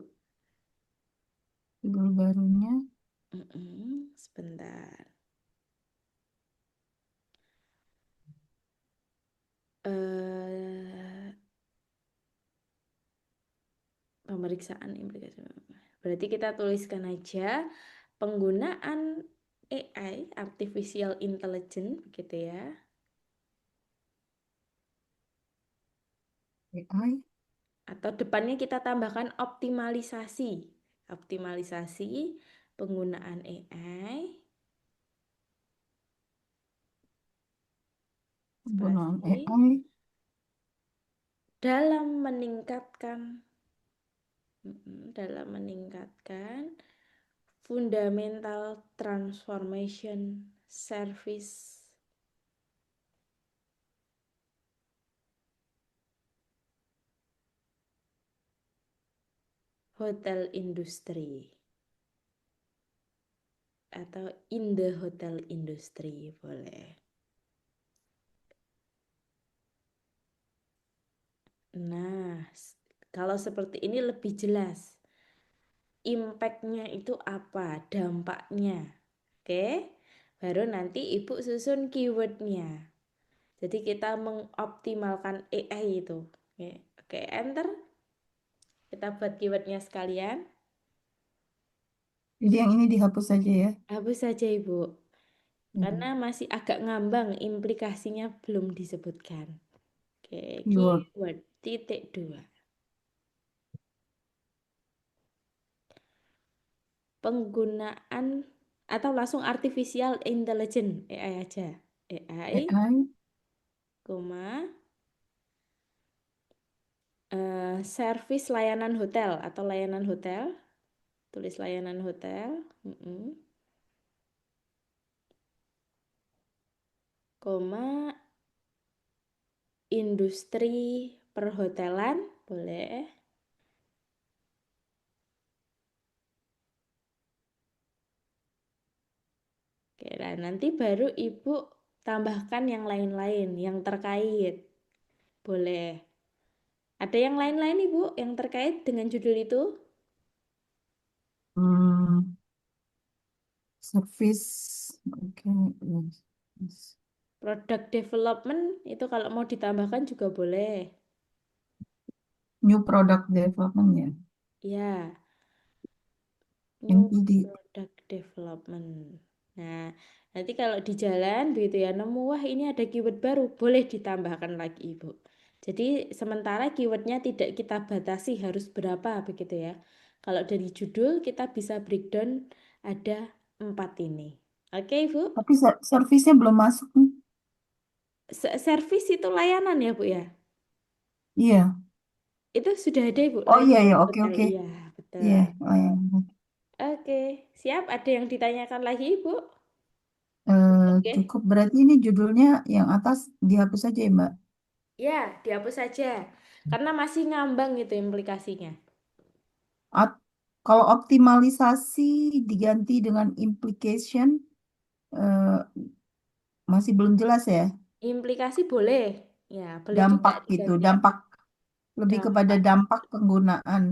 judul barunya. Sebentar. Eh, Pemeriksaan implikasi. Berarti kita tuliskan aja penggunaan AI, artificial intelligence, gitu ya. AI, Atau depannya kita tambahkan optimalisasi. Optimalisasi penggunaan AI. penggunaan Spasi AI, dalam meningkatkan fundamental transformation service hotel industry atau in the hotel industry boleh. Nah, kalau seperti ini lebih jelas. Impact-nya itu apa? Dampaknya. Oke? Baru nanti Ibu susun keyword-nya. Jadi kita mengoptimalkan AI itu. Oke, oke, enter. Kita buat keyword-nya sekalian. jadi yang ini dihapus saja ya. Hapus saja Ibu. Ya. Karena masih agak ngambang, implikasinya belum disebutkan. Oke, Keyword. keyword titik 2. penggunaan atau langsung artificial intelligence AI aja. AI, AI, koma, service layanan hotel atau layanan hotel. Tulis layanan hotel. Koma, industri perhotelan, boleh. Oke, nah nanti baru Ibu tambahkan yang lain-lain, yang terkait. Boleh. Ada yang lain-lain Ibu yang terkait dengan judul itu? hmm, service, oke, yes. Product development itu kalau mau ditambahkan juga boleh. New product development ya, Ya, yang new di product development. Nah, nanti kalau di jalan begitu ya, nemu wah ini ada keyword baru, boleh ditambahkan lagi Ibu. Jadi sementara keywordnya tidak kita batasi harus berapa begitu ya. Kalau dari judul kita bisa breakdown ada 4 ini. Oke Ibu? tapi servisnya belum masuk nih. Service itu layanan ya Bu ya? Iya. Itu sudah ada Ibu, Oh iya layanan ya, oke hotel. oke. Iya, betul. Iya, oh ya. Oke, siap. Ada yang ditanyakan lagi Ibu? Oke. Cukup berarti ini judulnya yang atas dihapus saja ya, Mbak. Ya, dihapus saja. Karena masih ngambang itu implikasinya. At- Kalau optimalisasi diganti dengan implication, eh, masih belum jelas ya. Implikasi boleh. Ya, boleh juga Dampak gitu, diganti dampak lebih kepada dampak. dampak penggunaan.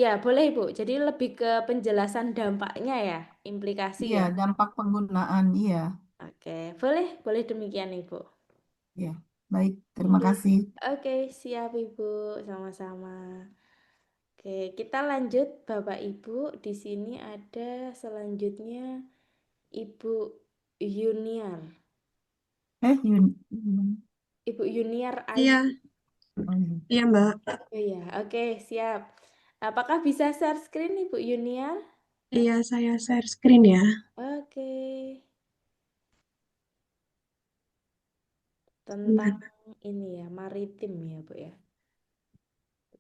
Ya, boleh Ibu. Jadi lebih ke penjelasan dampaknya ya, implikasi Iya, ya. dampak penggunaan, iya. Oke, boleh, boleh demikian Ibu. Ya, baik, terima kasih. Oke, siap Ibu. Sama-sama. Oke, kita lanjut Bapak Ibu. Di sini ada selanjutnya Ibu Yuniar. Ibu Yuniar Iya, Ayu. Oh, iya. iya Mbak. Oh ya, oke, siap. Apakah bisa share screen Ibu Yuniar? Iya, saya share screen ya. Oke. Sebentar. Tentang ini ya, maritim ya, Bu ya.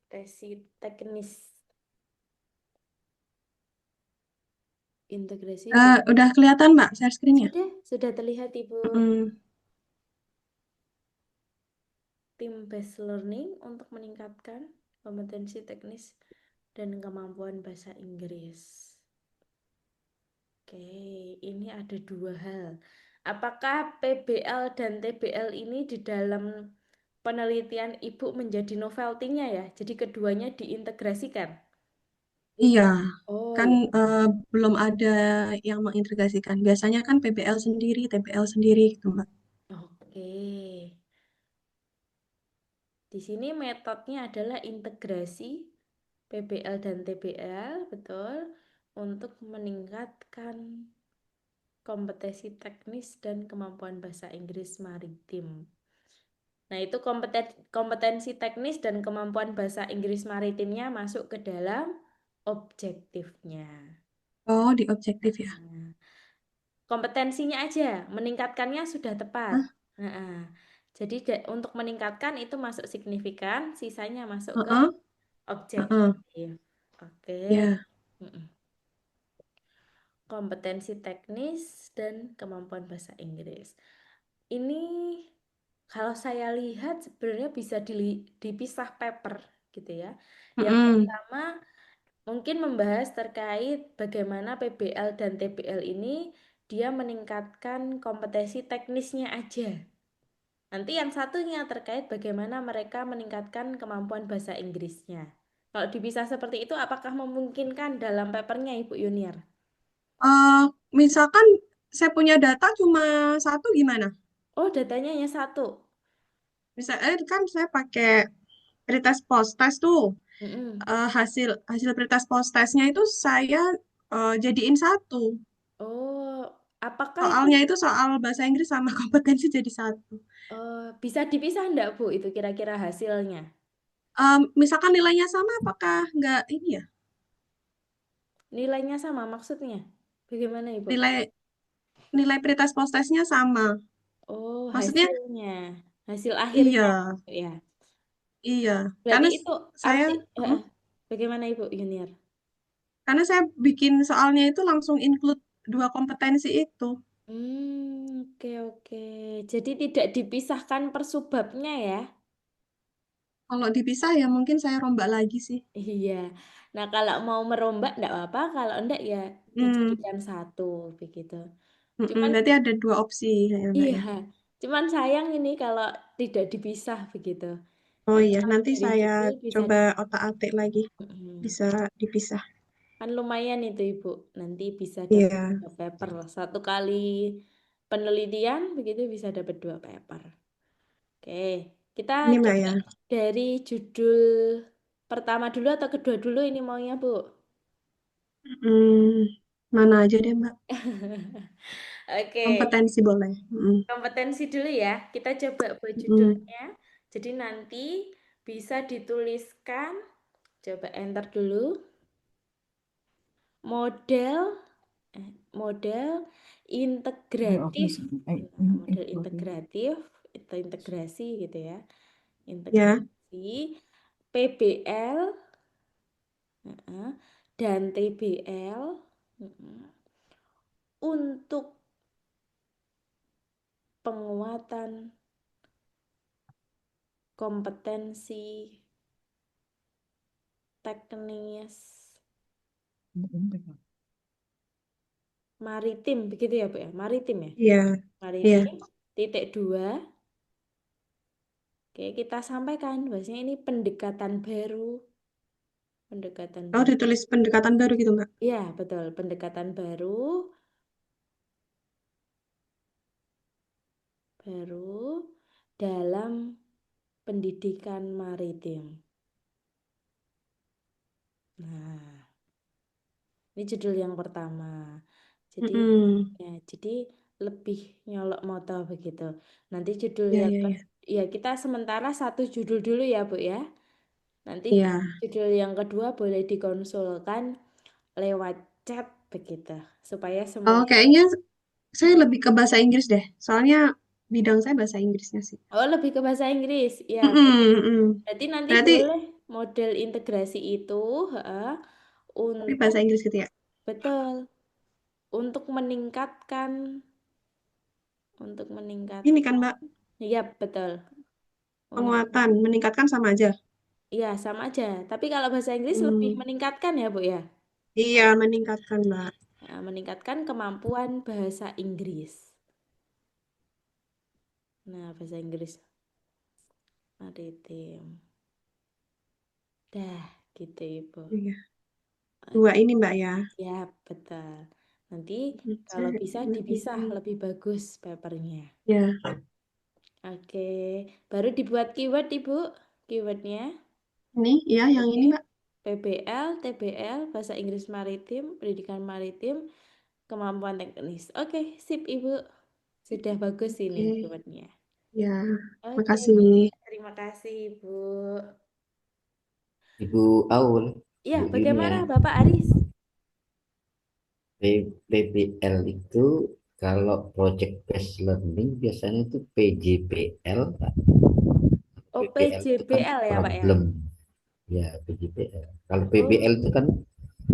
Tesi teknis integrasi Udah kelihatan Mbak share screen-nya? sudah terlihat Ibu. Mm, Tim based learning untuk meningkatkan kompetensi teknis dan kemampuan bahasa Inggris. Oke, ini ada 2 hal. Apakah PBL dan TBL ini di dalam penelitian Ibu menjadi novelty-nya ya? Jadi keduanya diintegrasikan? iya, Oh kan ya, belum ada yang mengintegrasikan. Biasanya kan PBL sendiri, TBL sendiri gitu Mbak. oke. Di sini metodenya adalah integrasi PBL dan TBL, betul, untuk meningkatkan kompetensi teknis dan kemampuan bahasa Inggris maritim. Nah, itu kompetensi teknis dan kemampuan bahasa Inggris maritimnya masuk ke dalam objektifnya. Oh, di objektif ya. Nah, kompetensinya aja, meningkatkannya sudah tepat. Hah? Nah, jadi untuk meningkatkan itu masuk signifikan, sisanya masuk ke Heeh, heeh. objektif. Oke. Ya. Mm-mm. Kompetensi teknis dan kemampuan bahasa Inggris. Ini kalau saya lihat sebenarnya bisa dipisah paper gitu ya. Yang Mm-mm. pertama mungkin membahas terkait bagaimana PBL dan TBL ini dia meningkatkan kompetensi teknisnya aja. Nanti yang satunya terkait bagaimana mereka meningkatkan kemampuan bahasa Inggrisnya. Kalau dipisah seperti itu, apakah memungkinkan dalam papernya Ibu Yuniar? Eh, Misalkan saya punya data cuma satu gimana? Oh, datanya hanya satu. Misalnya kan saya pakai pretest post test tuh. Mm-mm. Hasil hasil pretest post testnya itu saya jadiin satu. Oh, apakah itu Soalnya itu soal bahasa Inggris sama kompetensi jadi satu. bisa dipisah enggak Bu itu kira-kira hasilnya? Misalkan nilainya sama, apakah nggak ini ya? Nilainya sama maksudnya? Bagaimana, Ibu? Nilai nilai pretest postesnya sama. Oh, Maksudnya hasilnya. Hasil akhirnya, iya, ya. iya. Berarti Karena itu saya arti, mm, bagaimana Ibu Yuniar? karena saya bikin soalnya itu langsung include dua kompetensi itu. Oke, oke. Jadi tidak dipisahkan per subbabnya ya? Kalau dipisah ya mungkin saya rombak lagi sih. Iya. Nah, kalau mau merombak enggak apa-apa, kalau enggak ya Hmm, dijadikan satu begitu. Cuman berarti ada dua opsi ya Mbak iya, ya. cuman sayang ini kalau tidak dipisah begitu. Oh Nanti iya, kalau nanti dari saya judul bisa coba otak-atik lagi. Mm-mm. Bisa dipisah. Kan lumayan itu Ibu. Nanti bisa dapat Iya, 2 paper. Satu kali penelitian begitu bisa dapat 2 paper. Oke, kita ini Mbak coba ya. dari judul pertama dulu atau kedua dulu ini maunya Bu? Hmm, mana aja deh Mbak. Oke, Kompetensi boleh. kompetensi dulu ya. Kita coba buat Mm. judulnya. Jadi nanti bisa dituliskan, coba enter dulu. Model model integratif. Nah, model integratif atau integrasi gitu ya. Ya, Integrasi PBL dan TBL untuk penguatan kompetensi teknis maritim begitu ya Bu ya, maritim ya, iya, iya. maritim _2. Oke, kita sampaikan bahwasanya ini pendekatan baru, Oh, ditulis pendekatan baru gitu Mbak. ya betul, pendekatan baru dalam pendidikan maritim. Nah, ini judul yang pertama. Jadi Mm-mm. ya, jadi lebih nyolok moto begitu. Nanti judul Iya, yang iya, iya. ya kita sementara satu judul dulu ya Bu ya. Nanti Iya. judul yang kedua boleh dikonsulkan lewat chat begitu supaya Oh, semua. kayaknya saya lebih ke bahasa Inggris deh. Soalnya bidang saya bahasa Inggrisnya sih. Oh, lebih ke bahasa Inggris. Ya, berarti, Mm-mm, mm. berarti nanti Berarti boleh model integrasi itu tapi untuk bahasa Inggris gitu ya. betul untuk Ini kan meningkatkan. Mbak, Iya, betul. Untuk penguatan, meningkatkan sama aja. iya, sama aja. Tapi kalau bahasa Inggris lebih Hmm. meningkatkan ya, Bu ya. Iya, meningkatkan Mbak. Nah, meningkatkan kemampuan bahasa Inggris. Nah, bahasa Inggris maritim. Dah, gitu Ibu. Iya. Dua ini Mbak ya. Ya, betul. Nanti kalau Saya bisa dipisah lebih- lebih bagus papernya. Ya, Oke, baru dibuat keyword Ibu, keywordnya. ini ya yang Oke, ini Mbak. PBL, TBL, Bahasa Inggris Maritim, Pendidikan Maritim, Kemampuan Teknis. Oke, sip Ibu. Sudah bagus ini Oke. keywordnya. Ya, Oke, makasih. terima kasih Ibu. Ibu Aul, Ya, Bu bagaimana Yunia, Bapak Aris? PBL itu kalau project based learning biasanya itu PJBL, Pak. Oh, PBL itu kan PJBL ya Pak ya? problem, ya PJBL. Kalau Oh, PBL itu kan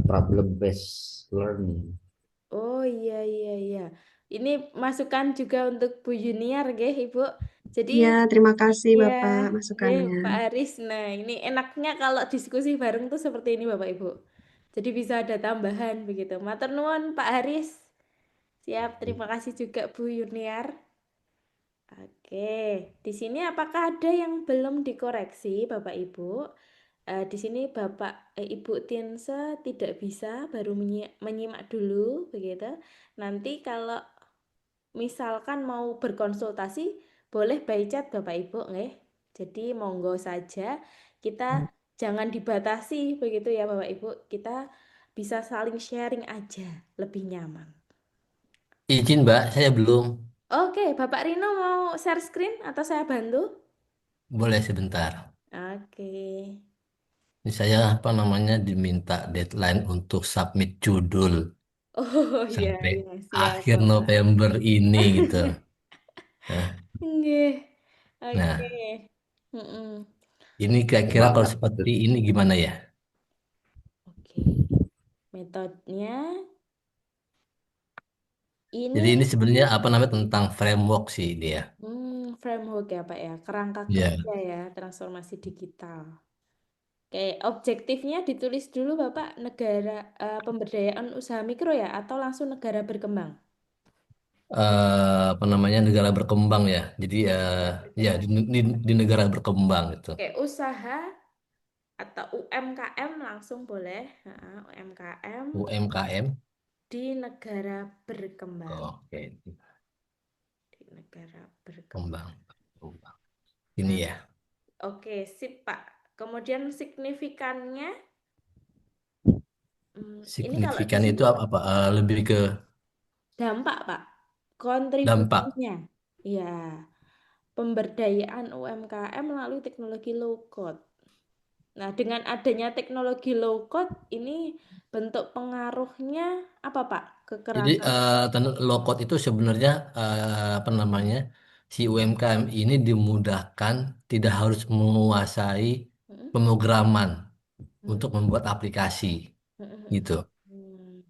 problem based learning. oh iya iya iya. Ini masukan juga untuk Bu Junior, Ibu. Jadi Ya, terima kasih ya, Bapak masukannya. Pak Aris. Nah, ini enaknya kalau diskusi bareng tuh seperti ini Bapak Ibu. Jadi bisa ada tambahan begitu. Matur nuwun Pak Aris. Siap, terima kasih juga Bu Yuniar. Oke, di sini apakah ada yang belum dikoreksi Bapak Ibu? Di sini Ibu Tiense tidak bisa, baru menyimak dulu begitu. Nanti kalau misalkan mau berkonsultasi, boleh by chat Bapak Ibu, nggih. Jadi monggo saja, kita jangan dibatasi begitu ya Bapak Ibu. Kita bisa saling sharing aja, lebih nyaman. Izin Mbak, saya belum. Oke, Bapak Rino mau share screen atau saya bantu? Boleh sebentar. Oke. Ini saya apa namanya diminta deadline untuk submit judul Oh iya, sampai iya, siap, akhir Bapak. November ini gitu. Nah, Nggih. Oke. nah, Mm-mm. ini kira-kira kalau Semangat seperti tuh. ini gimana ya? Oke. Metodenya Jadi ini ini sebenarnya apa namanya tentang framework sih dia. framework ya, Pak ya. Kerangka Ya, kerja ya, transformasi digital. Oke, objektifnya ditulis dulu Bapak negara pemberdayaan usaha mikro ya atau langsung negara berkembang? apa namanya negara berkembang ya. Jadi Negara ya berkembang. di negara berkembang gitu. Oke, usaha atau UMKM langsung boleh. UMKM UMKM. di negara berkembang. Oke, Di negara berkembang. berkembang. Berkembang. Ini Nah, ya. oke, sip Pak. Kemudian signifikannya, ini kalau di Signifikan sini itu apa, lebih ke dampak Pak, dampak. kontribusinya. Ya, pemberdayaan UMKM melalui teknologi low code. Nah, dengan adanya teknologi low code, ini bentuk pengaruhnya apa Pak? Ke Jadi kerangka. low code itu sebenarnya apa namanya si UMKM ini dimudahkan tidak harus menguasai Mm, pemrograman mm, untuk membuat aplikasi mm, mm, gitu. mm.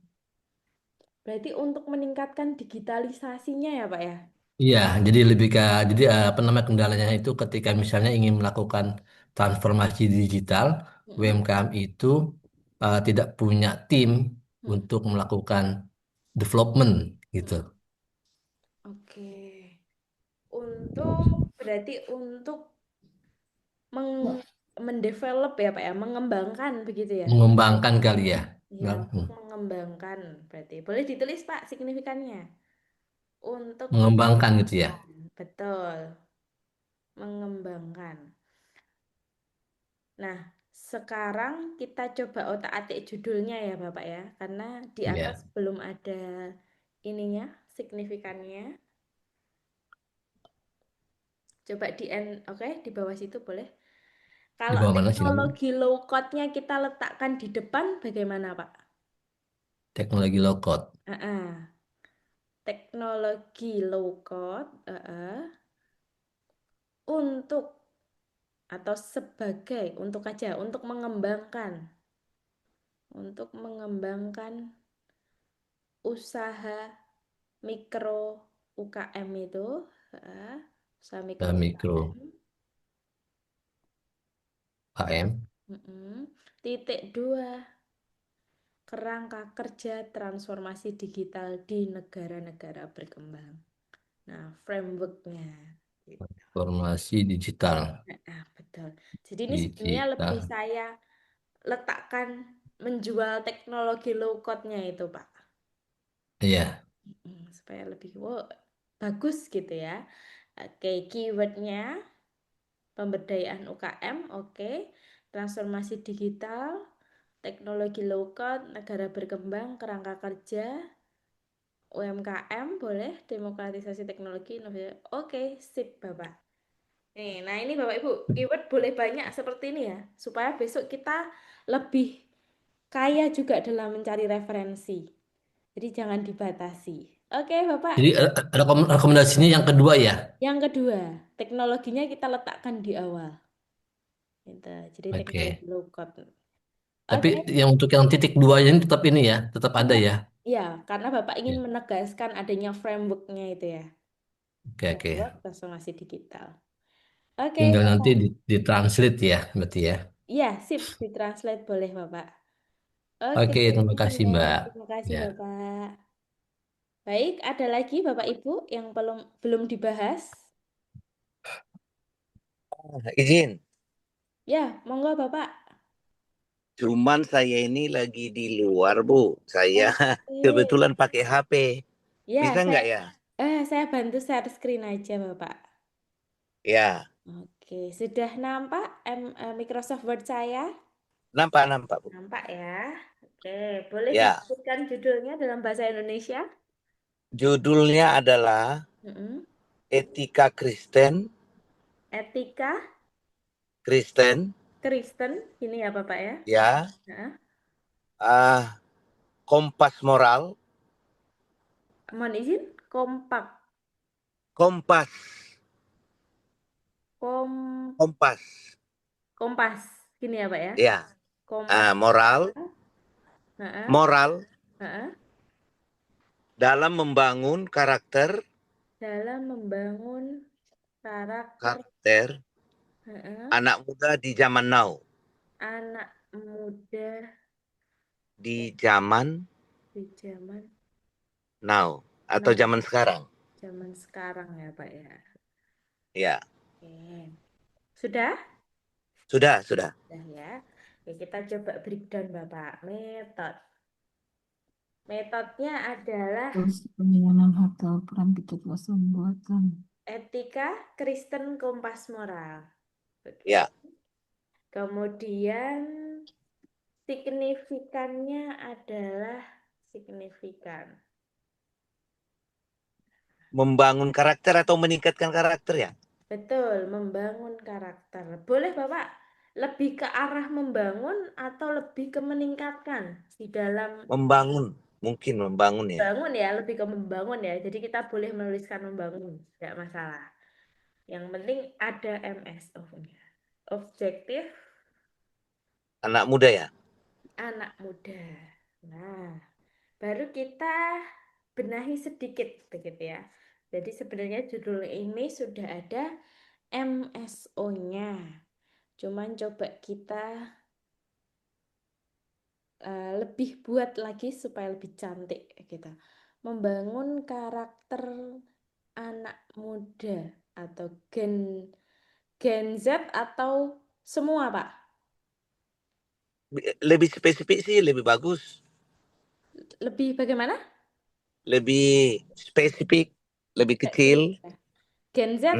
Berarti untuk meningkatkan digitalisasinya ya Pak ya? Iya, jadi lebih ke jadi apa namanya kendalanya itu ketika misalnya ingin melakukan transformasi digital, Mm, UMKM itu tidak punya tim mm, untuk melakukan development gitu. mm. Oke. Berarti untuk meng mendevelop ya Pak ya, mengembangkan begitu ya? Mengembangkan kali ya. Ya, untuk mengembangkan berarti. Boleh ditulis Pak signifikannya. Untuk Mengembangkan gitu ya. mengembangkan. Betul, mengembangkan. Nah, sekarang kita coba otak-atik judulnya ya Bapak ya, karena di atas Ya. belum ada ininya, signifikannya. Coba oke, di bawah situ boleh. Di Kalau bawah mana silakan. teknologi low code-nya kita letakkan di depan, bagaimana Pak? Teknologi low code. Teknologi low code untuk atau sebagai untuk mengembangkan usaha mikro UKM itu, usaha mikro Mikro UKM. AM. Titik 2, kerangka kerja transformasi digital di negara-negara berkembang. Nah, frameworknya. Informasi digital. Betul. Jadi ini sebenarnya lebih Digital. saya letakkan menjual teknologi low code-nya itu, Pak. Iya. Supaya lebih bagus gitu ya. Oke, keywordnya pemberdayaan UKM, oke. Transformasi digital, teknologi low code, negara berkembang, kerangka kerja, UMKM, boleh, demokratisasi teknologi, inovasi. Oke, sip Bapak. Nah ini Bapak Ibu, keyword boleh banyak seperti ini ya, supaya besok kita lebih kaya juga dalam mencari referensi. Jadi jangan dibatasi. Oke Bapak, Jadi rekomendasinya yang kedua ya. yang kedua, teknologinya kita letakkan di awal. Gitu. Jadi teknologi Oke. low code. Tapi Oke, yang untuk yang titik dua ini tetap ini ya, tetap ada iya. ya. Iya, karena Bapak ingin Ya. menegaskan adanya frameworknya itu ya. Oke, Framework oke. transformasi digital. Oke, Tinggal nanti Bapak. ditranslate ya, berarti ya. Iya, sip, ditranslate boleh Bapak. Oke, Oke, terima kasih Mbak. terima kasih Ya. Bapak. Baik, ada lagi Bapak Ibu yang belum belum dibahas? Izin, Ya, monggo Bapak. cuman saya ini lagi di luar, Bu. Saya Oke. kebetulan pakai HP. Ya, Bisa nggak ya? saya bantu share screen aja Bapak. Ya, Oke, sudah nampak Microsoft Word saya? nampak, nampak, Bu. Nampak ya. Oke, boleh Ya, disebutkan judulnya dalam bahasa Indonesia? judulnya adalah Mm-mm. Etika Kristen, Etika Kristen Kristen, ini ya Bapak ya. Ya. Nah, Kompas moral. mohon izin, kompak, Kompas. Kompas. kompas, gini ya Pak ya. Ya. Kompas Moral. Nah, Moral nah, dalam membangun karakter dalam membangun karakter anak muda di zaman now. anak muda Di zaman now atau now, zaman sekarang. zaman sekarang ya Pak ya. Ya. Oke. Sudah? Sudah. Sudah ya. Oke, kita coba breakdown Bapak. Metodenya adalah Penyianan hotel peran tiket kosong buatan. etika Kristen kompas moral. Oke. Ya. Kemudian signifikannya adalah signifikan. Membangun karakter atau meningkatkan karakter ya? Betul, membangun karakter. Boleh Bapak lebih ke arah membangun atau lebih ke meningkatkan di dalam Membangun. Mungkin membangun ya. bangun ya, lebih ke membangun ya. Jadi kita boleh menuliskan membangun, tidak masalah. Yang penting ada MSO-nya. Objektif Anak muda ya? anak muda. Nah, baru kita benahi sedikit begitu ya. Jadi sebenarnya judul ini sudah ada MSO-nya. Cuman coba kita lebih buat lagi supaya lebih cantik kita. Membangun karakter anak muda atau Gen Z atau semua, Pak? Lebih spesifik sih lebih bagus. Lebih bagaimana? Lebih spesifik, lebih kecil. Gen Z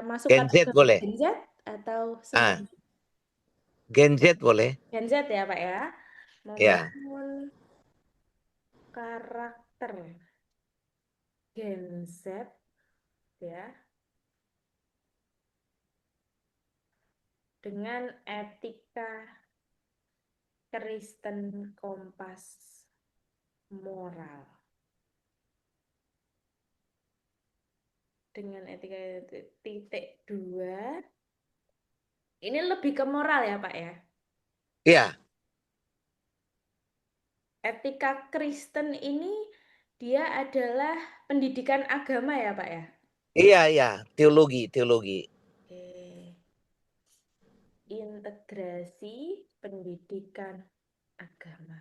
masuk Gen Z kategori boleh. Gen Z atau semua? Gen Z boleh. Gen Z ya Pak ya. Membangun karakter Gen Z ya dengan etika Kristen kompas moral. Dengan etika titik 2. Ini lebih ke moral ya Pak ya? Iya. Etika Kristen ini dia adalah pendidikan agama ya Pak ya? Iya. Teologi. Oke. Integrasi pendidikan agama.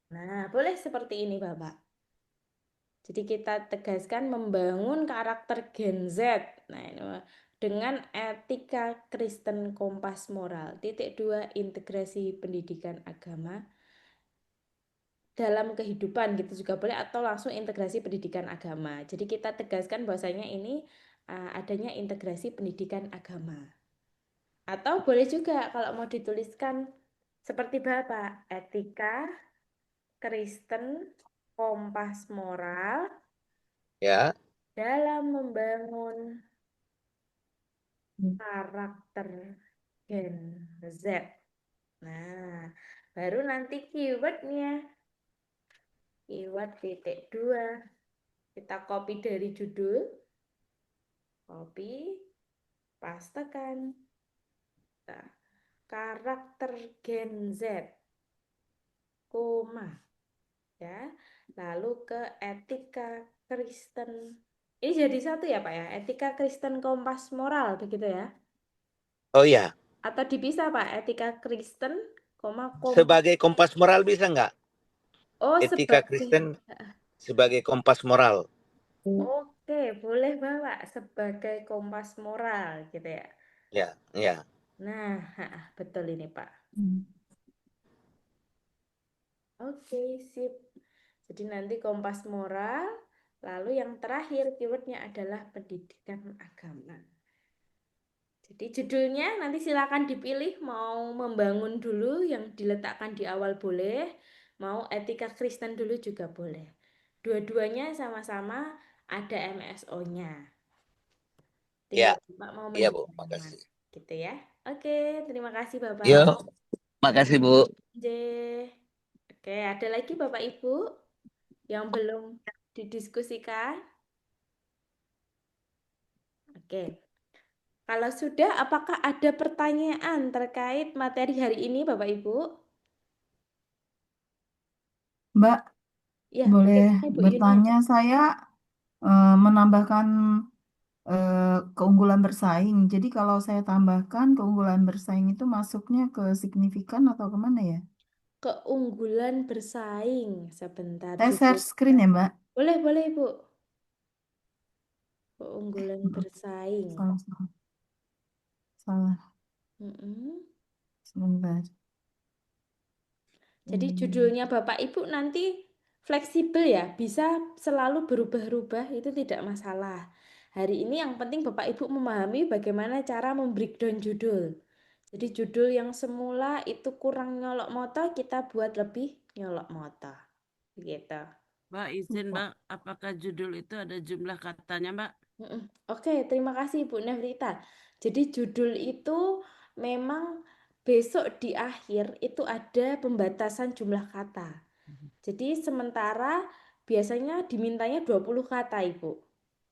Nah, boleh seperti ini Bapak. Jadi kita tegaskan membangun karakter Gen Z. Nah, ini dengan etika Kristen kompas moral. Titik 2, integrasi pendidikan agama dalam kehidupan gitu juga boleh, atau langsung integrasi pendidikan agama. Jadi kita tegaskan bahwasanya ini adanya integrasi pendidikan agama. Atau boleh juga kalau mau dituliskan seperti Bapak, etika Kristen kompas moral Ya. dalam membangun karakter Gen Z. Nah, baru nanti keywordnya. Keyword titik 2. Kita copy dari judul. Copy. Pastekan. Nah, karakter Gen Z. Koma. Ya. Lalu ke etika Kristen. Ini jadi satu ya Pak ya? Etika Kristen kompas moral begitu ya? Oh iya. Atau dipisah Pak? Etika Kristen, kompas. Sebagai kompas moral bisa nggak? Oh, Etika Kristen sebagai kompas moral. Oke, boleh Bapak sebagai kompas moral gitu ya. Ya. Nah, betul ini Pak. Oke, sip. Jadi nanti kompas moral, lalu yang terakhir keywordnya adalah pendidikan agama. Jadi judulnya nanti silakan dipilih, mau membangun dulu yang diletakkan di awal boleh, mau etika Kristen dulu juga boleh. Dua-duanya sama-sama ada MSO-nya. Tinggal Pak mau Iya Bu, mencoba makasih. gitu ya. Oke, terima kasih Bapak. Yuk, makasih Bu. J. Oke, ada lagi Bapak Ibu yang belum didiskusikan? Oke. Kalau sudah, apakah ada pertanyaan terkait materi hari ini, Bapak Ibu? Mbak, Ya, boleh bagaimana Ibu Yuni? bertanya saya menambahkan keunggulan bersaing. Jadi kalau saya tambahkan keunggulan bersaing itu masuknya ke signifikan atau kemana ya? Keunggulan bersaing. Sebentar, Saya share judul. screen ya, Mbak. Boleh, Ibu. Keunggulan bersaing. Salah, salah. Salah. Mm-mm. Sebentar. Jadi judulnya Bapak Ibu nanti fleksibel ya, bisa selalu berubah-ubah, itu tidak masalah. Hari ini yang penting Bapak Ibu memahami bagaimana cara membreakdown judul. Jadi judul yang semula itu kurang nyolok moto, kita buat lebih nyolok moto. Begitu. Mbak, izin Mbak, apakah judul itu ada jumlah katanya Mbak? Oke, terima kasih Bu Nevrita. Jadi judul itu memang besok di akhir itu ada pembatasan jumlah kata. Jadi sementara biasanya dimintanya 20 kata Ibu.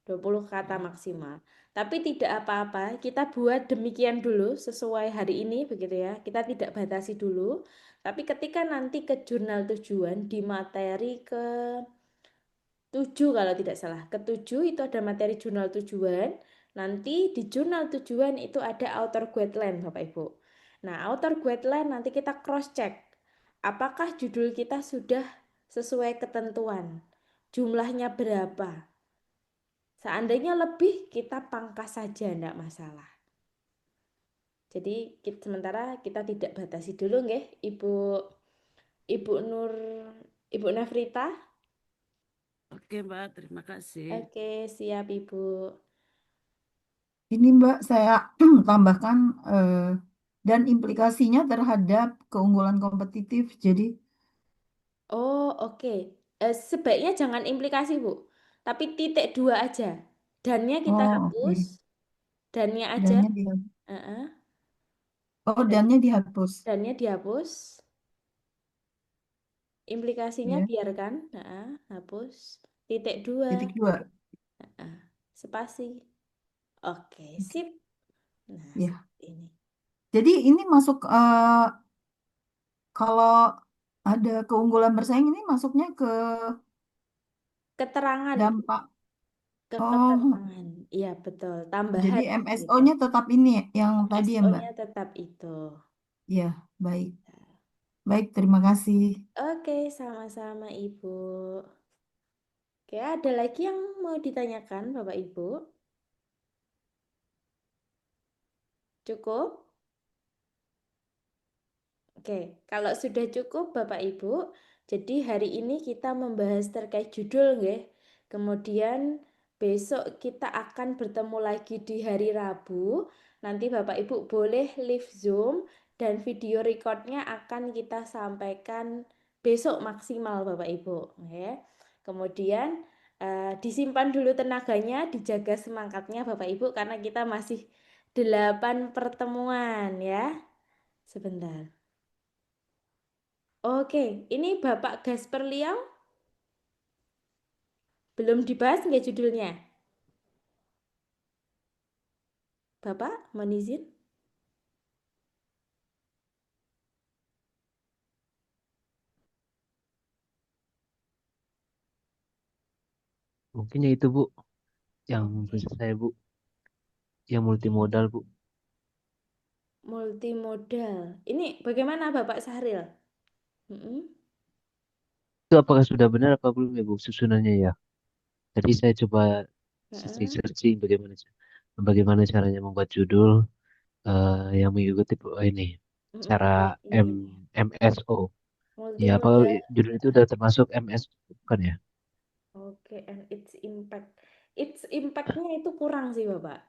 20 kata maksimal. Tapi tidak apa-apa, kita buat demikian dulu sesuai hari ini begitu ya. Kita tidak batasi dulu. Tapi ketika nanti ke jurnal tujuan di materi ke 7 kalau tidak salah. Ketujuh itu ada materi jurnal tujuan. Nanti di jurnal tujuan itu ada author guideline Bapak Ibu. Nah, author guideline nanti kita cross check. Apakah judul kita sudah sesuai ketentuan? Jumlahnya berapa? Seandainya lebih, kita pangkas saja, tidak masalah. Jadi sementara kita tidak batasi dulu nggih, Ibu Ibu Nafrita. Oke Mbak, terima kasih. Oke, siap Ibu. Ini Mbak, saya tambahkan dan implikasinya terhadap keunggulan kompetitif. Jadi, Oh, oke. Sebaiknya jangan implikasi, Bu. Tapi titik 2 aja. Dannya kita oke. hapus. Dannya aja. Dannya dihapus. Heeh. Oh, Dan- dannya dihapus. Dannya dihapus. Implikasinya Ya, biarkan. Heeh, hapus. Titik 2. titik 2. Heeh. Spasi. Oke, sip. Nah, Ya. seperti ini. Jadi ini masuk kalau ada keunggulan bersaing ini masuknya ke Keterangan, Bu. dampak. Ke Oh, keterangan. Iya, betul. jadi Tambahan. gitu. MSO-nya tetap ini yang tadi ya, Mbak. MSO-nya tetap itu. Ya, baik. Baik, terima kasih. Oke, sama-sama Ibu. Oke, ada lagi yang mau ditanyakan Bapak Ibu? Cukup? Oke, kalau sudah cukup Bapak Ibu, jadi hari ini kita membahas terkait judul nggih. Kemudian besok kita akan bertemu lagi di hari Rabu. Nanti Bapak Ibu boleh live Zoom dan video recordnya akan kita sampaikan besok maksimal Bapak Ibu. Ya. Kemudian disimpan dulu tenaganya, dijaga semangatnya Bapak Ibu karena kita masih 8 pertemuan ya. Sebentar. Oke, ini Bapak Gasper Liao belum dibahas nggak judulnya? Bapak, mohon izin. Mungkin ya itu Bu, yang bisa saya Bu, yang multimodal Bu. Multimodal. Ini bagaimana Bapak Sahril? Mm-mm. Itu apakah sudah benar apa belum ya Bu susunannya ya? Tadi saya coba Heeh. searching bagaimana caranya membuat judul yang mengikuti ini Mm-mm. cara Ini MSO. Ya, apa multimodal. judul itu udah termasuk MS bukan ya? Oke, and its impact. Its impact-nya itu kurang sih Bapak.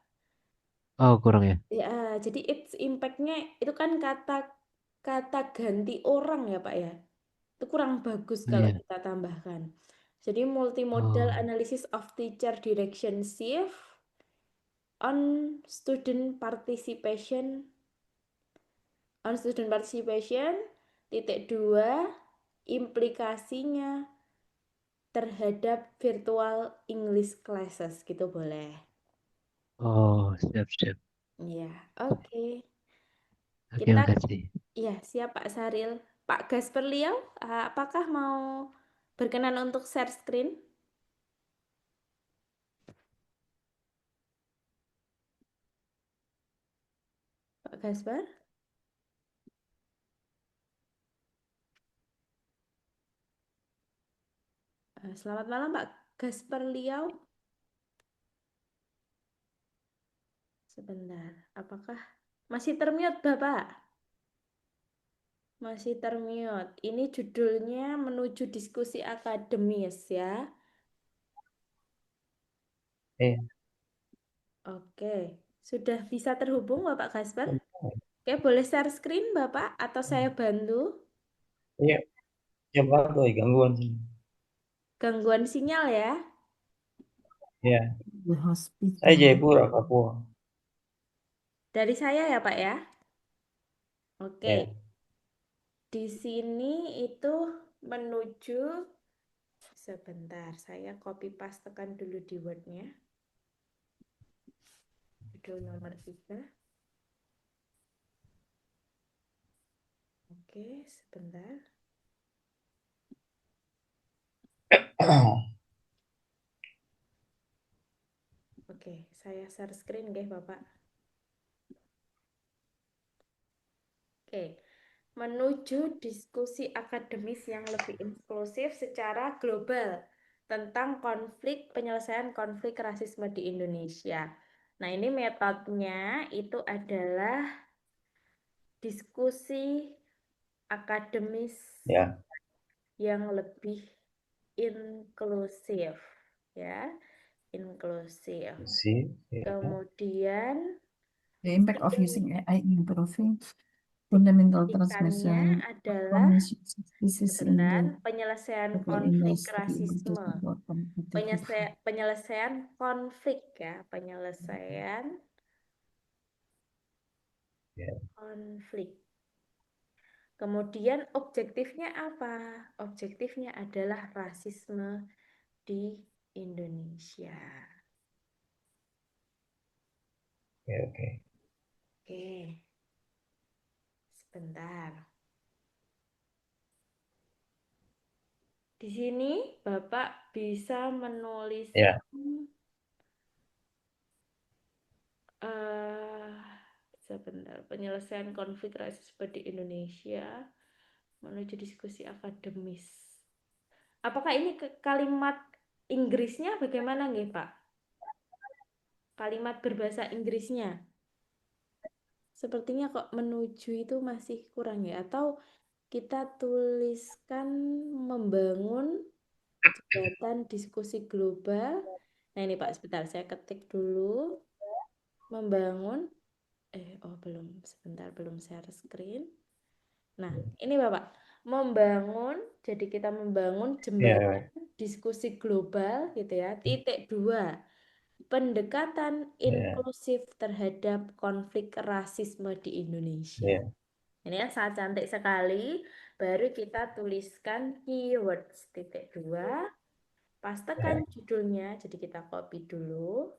Oh, kurang ya. Ya, jadi its impact-nya itu kan kata ganti orang ya Pak ya. Itu kurang bagus kalau Iya. kita tambahkan. Jadi multimodal Oh, analysis of teacher direction shift on student participation On student participation, titik 2, implikasinya terhadap virtual English classes gitu boleh. Oh, siap-siap. Ya, oke. Oke, Kita, makasih. ya siap Pak Saril. Pak Gasperliau, apakah mau berkenan untuk share screen? Pak Gaspar? Selamat malam Pak Gasperliau. Sebentar, apakah masih termute Bapak? Masih termute. Ini judulnya menuju diskusi akademis ya. Oke, sudah bisa terhubung Bapak Gasper? Oke, boleh share screen Bapak atau saya bantu? Iya, ya bantu gangguan sih. Gangguan sinyal ya. Iya, The saya hospital. Jayapura, Papua. Dari saya ya Pak ya. Oke, Ya, di sini itu menuju, sebentar, saya copy pastekan dulu di Word-nya. Judul nomor 3. Oke, sebentar. Oke, saya share screen deh Bapak. Oke, menuju diskusi akademis yang lebih inklusif secara global tentang penyelesaian konflik rasisme di Indonesia. Nah, ini metodenya itu adalah diskusi akademis ya, yang lebih inklusif, ya, inklusif. sih. Ya. Kemudian The impact of using AI in improving fundamental ikannya transmission adalah, species in the sebentar, penyelesaian local konflik industry to rasisme. support competitive. Penyelesaian konflik ya, penyelesaian Ya. konflik. Kemudian objektifnya apa? Objektifnya adalah rasisme di Indonesia. Oke. Oke. Sebentar. Di sini Bapak bisa menuliskan sebentar, penyelesaian konflik rasisme di Indonesia menuju diskusi akademis. Apakah ini kalimat Inggrisnya bagaimana nggih, Pak? Kalimat berbahasa Inggrisnya. Sepertinya kok menuju itu masih kurang ya, atau kita tuliskan membangun jembatan diskusi global. Nah, ini Pak, sebentar saya ketik dulu. Membangun belum, sebentar, belum share screen. Nah, ini Bapak, membangun, jadi kita membangun jembatan diskusi global gitu ya. Titik 2, pendekatan inklusif terhadap konflik rasisme di Indonesia. Ini kan sangat cantik sekali. Baru kita tuliskan keywords. Titik 2, pastekan judulnya. Jadi kita copy dulu.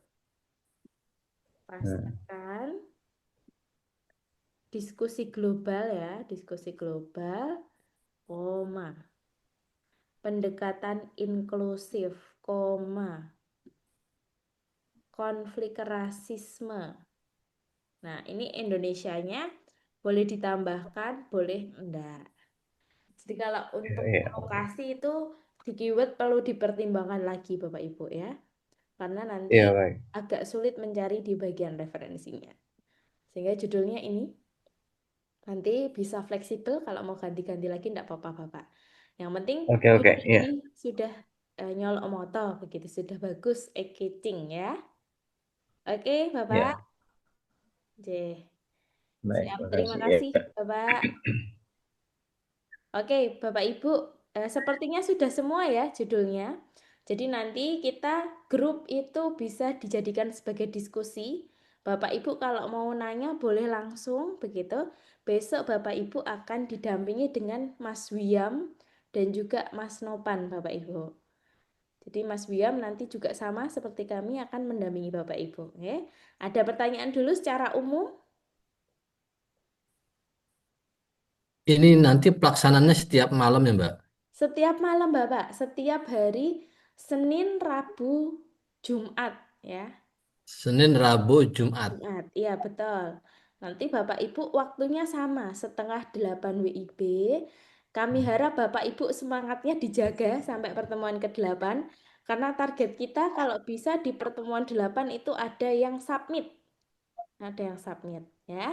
Pastekan diskusi global ya, diskusi global, koma, pendekatan inklusif, koma, konflik rasisme. Nah, ini Indonesianya boleh ditambahkan, boleh enggak. Jadi kalau untuk lokasi itu di keyword perlu dipertimbangkan lagi Bapak Ibu ya. Karena nanti agak sulit mencari di bagian referensinya. Sehingga judulnya ini nanti bisa fleksibel, kalau mau ganti-ganti lagi enggak apa-apa Bapak. Yang penting ini sudah nyolok moto begitu, sudah bagus, catching ya. Oke Bapak. Siap, terima kasih Bapak. Oke Bapak Ibu, sepertinya sudah semua ya judulnya. Jadi nanti kita grup itu bisa dijadikan sebagai diskusi. Bapak Ibu kalau mau nanya boleh langsung begitu. Besok Bapak Ibu akan didampingi dengan Mas Wiam dan juga Mas Nopan Bapak Ibu. Jadi Mas Wiam nanti juga sama seperti kami akan mendampingi Bapak Ibu. Oke. Ada pertanyaan dulu secara umum? Ini nanti pelaksanaannya setiap malam ya, Mbak? Setiap malam Bapak, setiap hari Senin, Rabu, Jumat ya. Senin, Rabu, Jumat. Jumat, iya betul. Nanti Bapak Ibu waktunya sama, setengah 8 WIB. Kami harap Bapak Ibu semangatnya dijaga sampai pertemuan ke-8. Karena target kita kalau bisa di pertemuan 8 itu ada yang submit. Ada yang submit ya.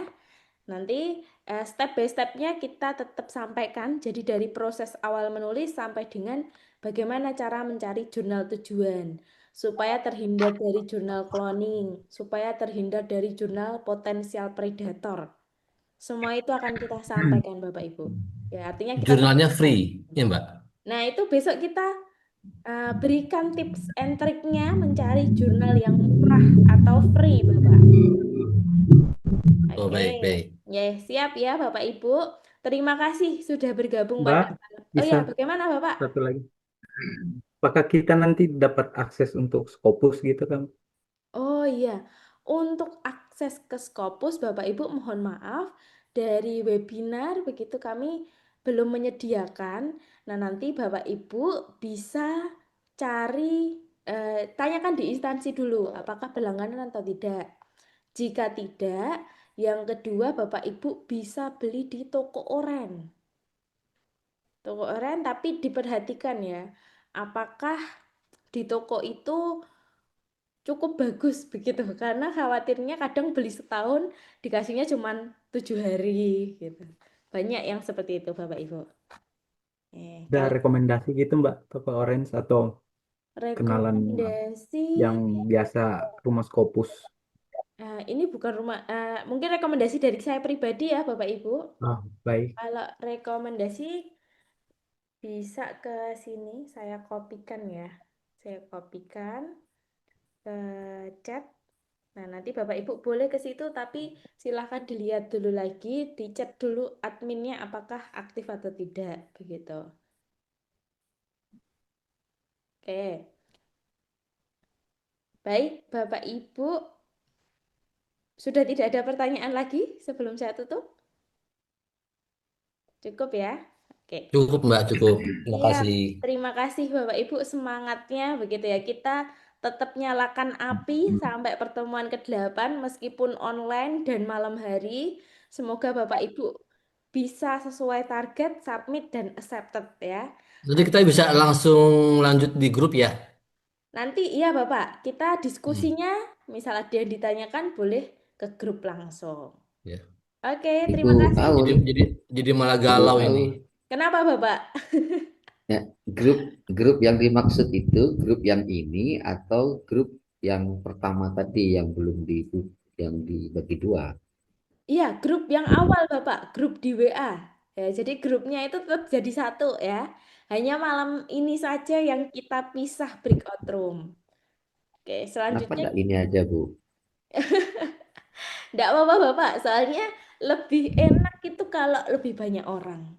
Nanti step by stepnya kita tetap sampaikan. Jadi dari proses awal menulis sampai dengan bagaimana cara mencari jurnal tujuan. Supaya terhindar dari jurnal cloning. Supaya terhindar dari jurnal potensial predator. Semua itu akan kita sampaikan Bapak Ibu. Ya, artinya kita Jurnalnya free, ya Mbak? Nah, itu besok kita berikan tips and triknya mencari jurnal yang murah atau free, Bapak. Oh, Oke, baik. ya siap ya Bapak Ibu. Terima kasih sudah bergabung Mbak, pada. Oh bisa ya, bagaimana Bapak? satu lagi. Apakah kita nanti dapat akses untuk Scopus gitu kan? Oh iya, untuk akses ke Scopus Bapak Ibu mohon maaf dari webinar begitu kami belum menyediakan. Nah, nanti Bapak Ibu bisa cari tanyakan di instansi dulu apakah berlangganan atau tidak. Jika tidak, yang kedua Bapak Ibu bisa beli di toko oren. Toko oren tapi diperhatikan ya, apakah di toko itu cukup bagus begitu karena khawatirnya kadang beli setahun dikasihnya cuma 7 hari gitu. Banyak yang seperti itu Bapak Ibu. Ada Kalau rekomendasi gitu Mbak, toko Orange atau kenalan rekomendasi yang biasa rumah Scopus? ini bukan rumah mungkin rekomendasi dari saya pribadi ya Bapak Ibu. Ah, baik. Kalau rekomendasi bisa ke sini saya kopikan ya. Saya kopikan ke chat. Nah, nanti Bapak Ibu boleh ke situ, tapi silahkan dilihat dulu lagi, dicek dulu adminnya apakah aktif atau tidak, begitu. Oke. Baik, Bapak Ibu, sudah tidak ada pertanyaan lagi sebelum saya tutup? Cukup ya? Oke. Cukup, Mbak, cukup. Terima Siap. kasih. Terima kasih Bapak Ibu semangatnya begitu ya. Kita tetap nyalakan api sampai pertemuan ke-8 meskipun online dan malam hari. Semoga Bapak Ibu bisa sesuai target, submit dan accepted ya. Nanti kita bisa langsung lanjut di grup ya? Nanti iya Bapak, kita diskusinya misal ada yang ditanyakan boleh ke grup langsung. Ya. Oke, Ibu terima kasih. Aul, Jadi malah Ibu galau Aul. ini. Kenapa Bapak? Ya, grup yang dimaksud itu grup yang ini atau grup yang pertama tadi yang belum yang dibagi dua? Iya, grup yang awal Bapak, grup di WA. Ya, jadi grupnya itu tetap jadi satu ya. Hanya malam ini saja yang kita pisah breakout room. Oke, Kenapa selanjutnya enggak ini aja, Bu? enggak apa-apa Bapak, soalnya lebih enak itu kalau lebih banyak orang.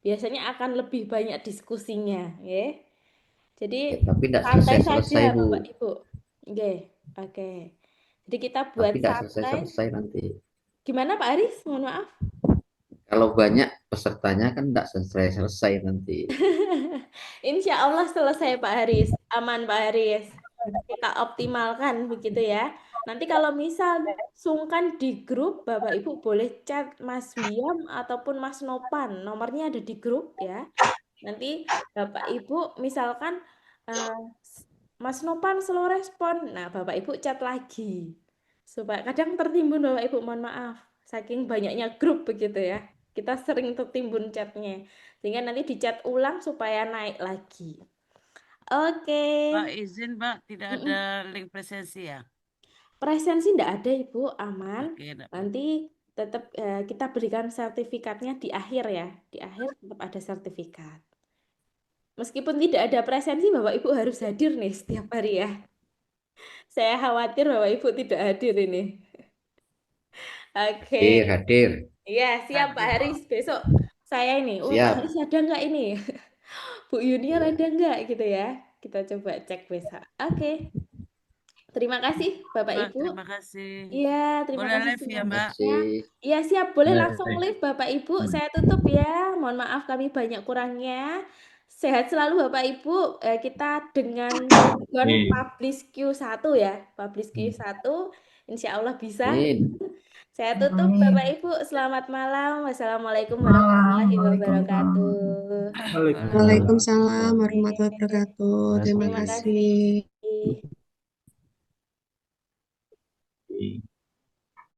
Biasanya akan lebih banyak diskusinya, ya. Jadi Ya, tapi enggak santai saja selesai-selesai, Bu. Bapak Ibu. Oke, oke. Jadi kita Tapi buat enggak santai. selesai-selesai nanti. Gimana Pak Aris? Mohon maaf. Kalau banyak pesertanya kan enggak selesai-selesai nanti. Insya Allah selesai Pak Haris, aman Pak Haris. Kita optimalkan begitu ya. Nanti kalau misal sungkan di grup, Bapak Ibu boleh chat Mas Wiam ataupun Mas Nopan. Nomornya ada di grup ya. Nanti Bapak Ibu misalkan eh, Mas Nopan slow respon. Nah, Bapak Ibu chat lagi. Supaya kadang tertimbun Bapak Ibu, mohon maaf. Saking banyaknya grup begitu ya. Kita sering tertimbun chatnya. Sehingga nanti dicat ulang supaya naik lagi. Oke. Mbak izin, Mbak, tidak Mm-mm. ada link presensi ya? Presensi enggak ada Ibu, aman. Oke, enggak. Nanti tetap kita berikan sertifikatnya di akhir ya. Di akhir tetap ada sertifikat. Meskipun tidak ada presensi, Bapak Ibu harus hadir nih setiap hari ya. Saya khawatir Bapak Ibu tidak hadir ini. Oke. Hadir. Iya, siap Pak Hadir. Haris. Besok saya ini, Pak Siap. Haris ada nggak ini? Bu Yuniar Ya. ada nggak gitu ya? Kita coba cek besok. Oke. Terima kasih Bapak Mbak, Ibu. terima kasih. Iya, terima Boleh kasih live ya, Terima Mbak? semuanya. kasih. Iya, siap. Boleh Boleh. langsung live Bapak Ibu. Saya tutup ya. Mohon maaf kami banyak kurangnya. Sehat selalu Bapak Ibu. Kita dengan jargon Oke. Publish Q1 ya. Publish Q1. Insya Allah bisa. Amin. Saya tutup Amin. Bapak Ibu. Selamat malam. Wassalamualaikum Malam. warahmatullahi Waalaikumsalam. wabarakatuh. Waalaikumsalam. Waalaikumsalam warahmatullahi wabarakatuh. Terima Terima kasih. kasih. Oke.